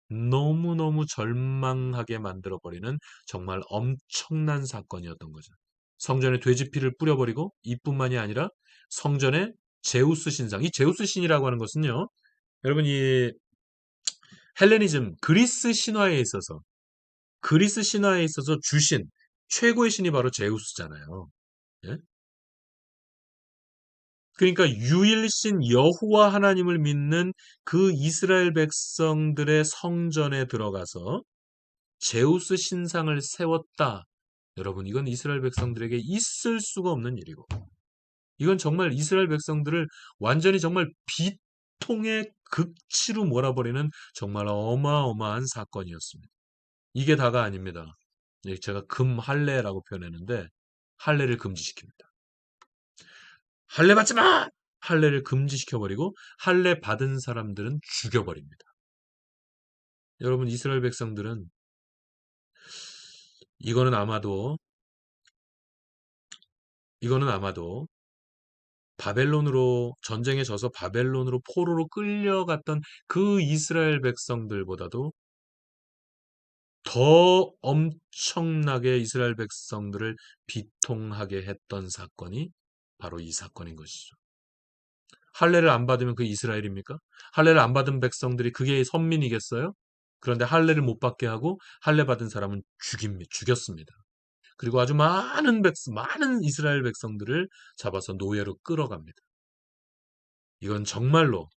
너무너무 절망하게 만들어버리는 정말 엄청난 사건이었던 거죠. 성전에 돼지피를 뿌려버리고 이뿐만이 아니라 성전에 제우스 신상, 이 제우스 신이라고 하는 것은요, 여러분 이 헬레니즘 그리스 신화에 있어서 주신 최고의 신이 바로 제우스잖아요. 예? 그러니까 유일신 여호와 하나님을 믿는 그 이스라엘 백성들의 성전에 들어가서 제우스 신상을 세웠다. 여러분, 이건 이스라엘 백성들에게 있을 수가 없는 일이고, 이건 정말 이스라엘 백성들을 완전히 정말 비통의 극치로 몰아버리는 정말 어마어마한 사건이었습니다. 이게 다가 아닙니다. 제가 금할례라고 표현했는데 할례를 금지시킵니다. 할례 받지 마! 할례를 금지시켜버리고 할례 받은 사람들은 죽여버립니다. 여러분, 이스라엘 백성들은 이거는 아마도 바벨론으로 전쟁에 져서 바벨론으로 포로로 끌려갔던 그 이스라엘 백성들보다도 더 엄청나게 이스라엘 백성들을 비통하게 했던 사건이 바로 이 사건인 것이죠. 할례를 안 받으면 그게 이스라엘입니까? 할례를 안 받은 백성들이 그게 선민이겠어요? 그런데 할례를 못 받게 하고 할례 받은 사람은 죽였습니다. 그리고 아주 많은 이스라엘 백성들을 잡아서 노예로 끌어갑니다. 이건 정말로,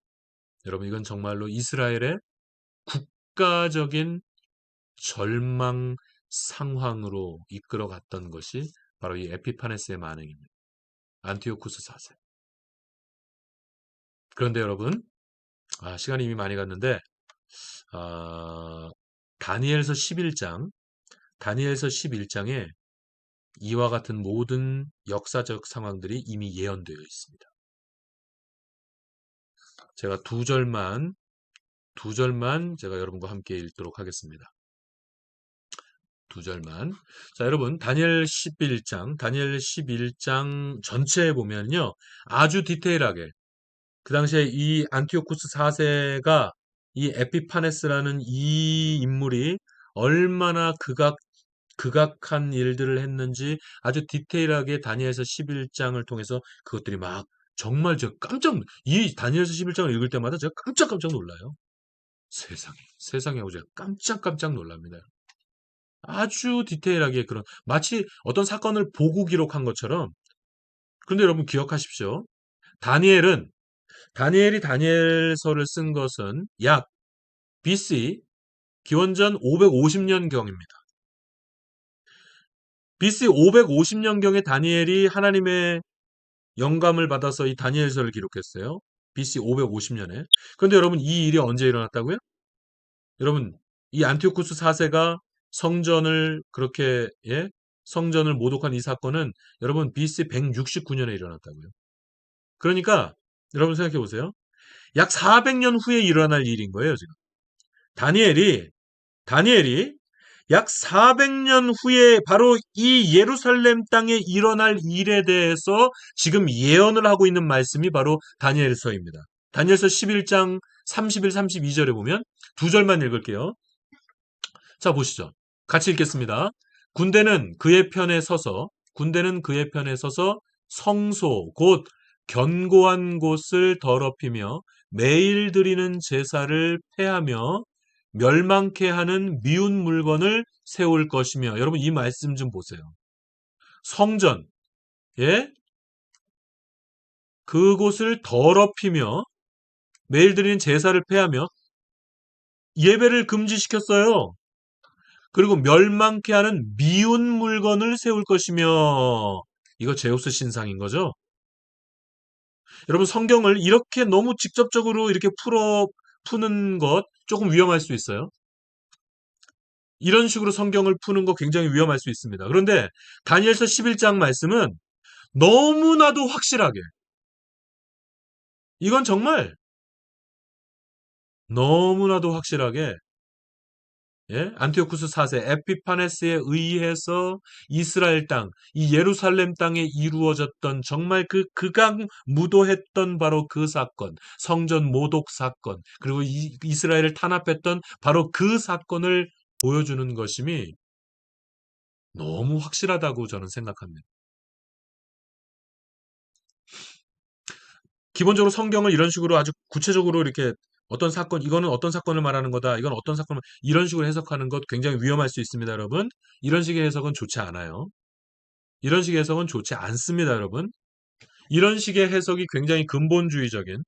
여러분, 이건 정말로 이스라엘의 국가적인 절망 상황으로 이끌어갔던 것이 바로 이 에피파네스의 만행입니다. 안티오쿠스 4세. 그런데 여러분, 시간이 이미 많이 갔는데, 다니엘서 11장에 이와 같은 모든 역사적 상황들이 이미 예언되어 있습니다. 제가 두 절만 제가 여러분과 함께 읽도록 하겠습니다. 두 절만. 자, 여러분, 다니엘 11장 전체에 보면요, 아주 디테일하게 그 당시에 이 안티오쿠스 4세가 이 에피파네스라는 이 인물이 얼마나 극악한 일들을 했는지 아주 디테일하게 다니엘서 11장을 통해서 그것들이 막 정말 이 다니엘서 11장을 읽을 때마다 제가 깜짝깜짝 놀라요. 세상에 하고 제가 깜짝깜짝 놀랍니다. 아주 디테일하게 마치 어떤 사건을 보고 기록한 것처럼. 그런데 여러분 기억하십시오. 다니엘이 다니엘서를 쓴 것은 약 BC 기원전 550년경입니다. BC 550년경에 다니엘이 하나님의 영감을 받아서 이 다니엘서를 기록했어요. BC 550년에. 그런데 여러분 이 일이 언제 일어났다고요? 여러분, 이 안티오쿠스 4세가 성전을 모독한 이 사건은 여러분 BC 169년에 일어났다고요. 그러니까 여러분 생각해 보세요. 약 400년 후에 일어날 일인 거예요, 지금. 다니엘이 약 400년 후에 바로 이 예루살렘 땅에 일어날 일에 대해서 지금 예언을 하고 있는 말씀이 바로 다니엘서입니다. 다니엘서 11장 31, 32절에 보면 두 절만 읽을게요. 자, 보시죠. 같이 읽겠습니다. 군대는 그의 편에 서서 성소 곧 견고한 곳을 더럽히며 매일 드리는 제사를 폐하며 멸망케 하는 미운 물건을 세울 것이며. 여러분 이 말씀 좀 보세요. 성전, 그곳을 더럽히며 매일 드리는 제사를 폐하며 예배를 금지시켰어요. 그리고 멸망케 하는 미운 물건을 세울 것이며. 이거 제우스 신상인 거죠? 여러분 성경을 이렇게 너무 직접적으로 이렇게 푸는 것 조금 위험할 수 있어요. 이런 식으로 성경을 푸는 거 굉장히 위험할 수 있습니다. 그런데 다니엘서 11장 말씀은 너무나도 확실하게, 이건 정말 너무나도 확실하게 안티오쿠스 4세 에피파네스에 의해서 이스라엘 땅, 이 예루살렘 땅에 이루어졌던 정말 그 극악무도했던 바로 그 사건, 성전 모독 사건, 그리고 이스라엘을 탄압했던 바로 그 사건을 보여주는 것임이 너무 확실하다고 저는 생각합니다. 기본적으로 성경을 이런 식으로 아주 구체적으로 이렇게 이거는 어떤 사건을 말하는 거다, 이건 어떤 사건을, 이런 식으로 해석하는 것 굉장히 위험할 수 있습니다, 여러분. 이런 식의 해석은 좋지 않아요. 이런 식의 해석은 좋지 않습니다, 여러분. 이런 식의 해석이 굉장히 근본주의적인,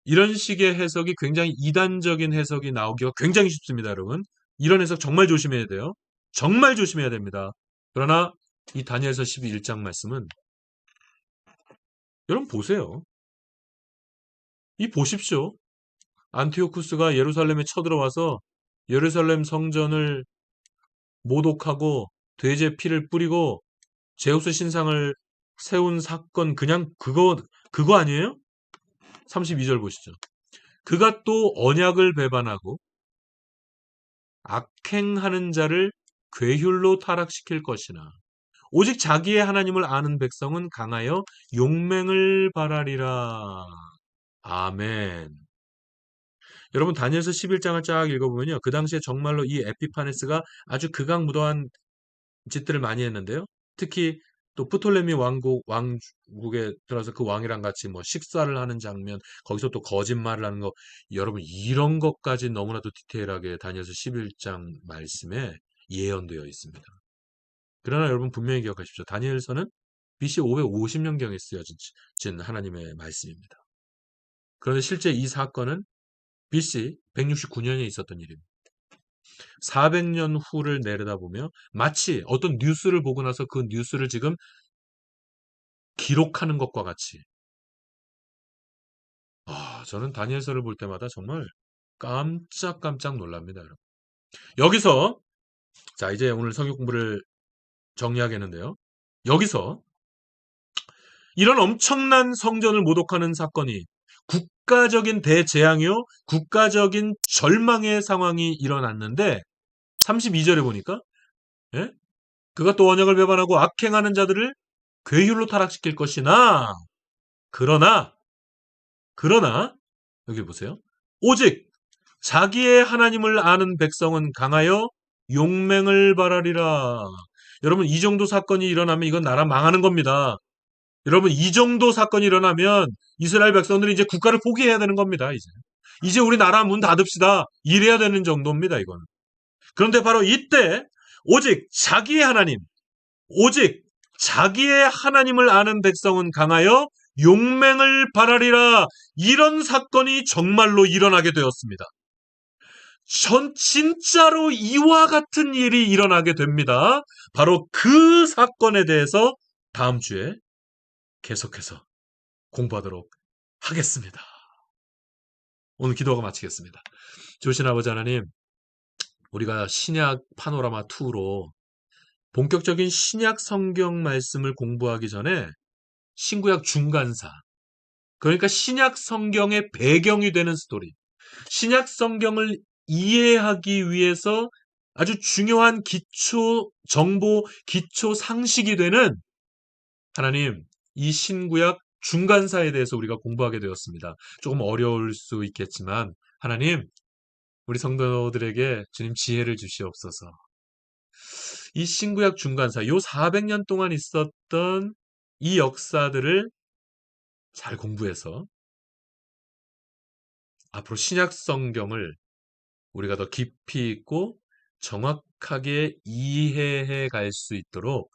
이런 식의 해석이 굉장히 이단적인 해석이 나오기가 굉장히 쉽습니다, 여러분. 이런 해석 정말 조심해야 돼요. 정말 조심해야 됩니다. 그러나 이 다니엘서 11장 말씀은 여러분 보세요. 이 보십시오. 안티오쿠스가 예루살렘에 쳐들어와서 예루살렘 성전을 모독하고 돼지의 피를 뿌리고 제우스 신상을 세운 사건, 그냥 그거 아니에요? 32절 보시죠. 그가 또 언약을 배반하고 악행하는 자를 괴휼로 타락시킬 것이나 오직 자기의 하나님을 아는 백성은 강하여 용맹을 발하리라. 아멘. 여러분 다니엘서 11장을 쫙 읽어보면요. 그 당시에 정말로 이 에피파네스가 아주 극악무도한 짓들을 많이 했는데요. 특히 또 프톨레미 왕국에 들어서 그 왕이랑 같이 뭐 식사를 하는 장면, 거기서 또 거짓말을 하는 거, 여러분 이런 것까지 너무나도 디테일하게 다니엘서 11장 말씀에 예언되어 있습니다. 그러나 여러분 분명히 기억하십시오. 다니엘서는 BC 550년경에 쓰여진 하나님의 말씀입니다. 그런데 실제 이 사건은 BC 169년에 있었던 일입니다. 400년 후를 내려다보며 마치 어떤 뉴스를 보고 나서 그 뉴스를 지금 기록하는 것과 같이, 저는 다니엘서를 볼 때마다 정말 깜짝깜짝 놀랍니다, 여러분. 여기서 자 이제 오늘 성경 공부를 정리하겠는데요. 여기서 이런 엄청난 성전을 모독하는 사건이 국가적인 대재앙이요, 국가적인 절망의 상황이 일어났는데 32절에 보니까 예? 그가 또 언약을 배반하고 악행하는 자들을 괴휼로 타락시킬 것이나 그러나 여기 보세요. 오직 자기의 하나님을 아는 백성은 강하여 용맹을 발하리라. 여러분 이 정도 사건이 일어나면 이건 나라 망하는 겁니다. 여러분 이 정도 사건이 일어나면 이스라엘 백성들이 이제 국가를 포기해야 되는 겁니다. 이제 우리 나라 문 닫읍시다. 이래야 되는 정도입니다. 이거는. 그런데 바로 이때 오직 자기의 하나님을 아는 백성은 강하여 용맹을 발하리라. 이런 사건이 정말로 일어나게 되었습니다. 진짜로 이와 같은 일이 일어나게 됩니다. 바로 그 사건에 대해서 다음 주에 계속해서 공부하도록 하겠습니다. 오늘 기도하고 마치겠습니다. 좋으신 아버지 하나님, 우리가 신약 파노라마 2로 본격적인 신약 성경 말씀을 공부하기 전에 신구약 중간사, 그러니까 신약 성경의 배경이 되는 스토리, 신약 성경을 이해하기 위해서 아주 중요한 기초 정보, 기초 상식이 되는 하나님, 이 신구약 중간사에 대해서 우리가 공부하게 되었습니다. 조금 어려울 수 있겠지만 하나님, 우리 성도들에게 주님 지혜를 주시옵소서. 이 신구약 중간사, 요 400년 동안 있었던 이 역사들을 잘 공부해서 앞으로 신약 성경을 우리가 더 깊이 있고 정확하게 이해해 갈 수 있도록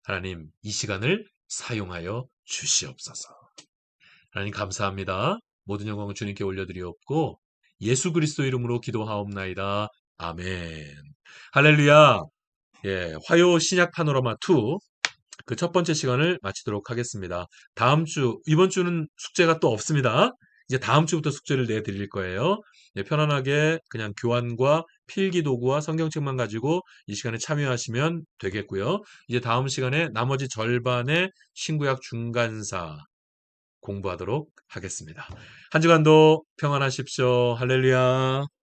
하나님 이 시간을 사용하여 주시옵소서. 하나님 감사합니다. 모든 영광을 주님께 올려드리옵고 예수 그리스도 이름으로 기도하옵나이다. 아멘. 할렐루야. 예, 화요 신약 파노라마 2 그 첫 번째 시간을 마치도록 하겠습니다. 이번 주는 숙제가 또 없습니다. 이제 다음 주부터 숙제를 내드릴 거예요. 네, 편안하게 그냥 교환과 필기 도구와 성경책만 가지고 이 시간에 참여하시면 되겠고요. 이제 다음 시간에 나머지 절반의 신구약 중간사 공부하도록 하겠습니다. 한 주간도 평안하십시오. 할렐루야.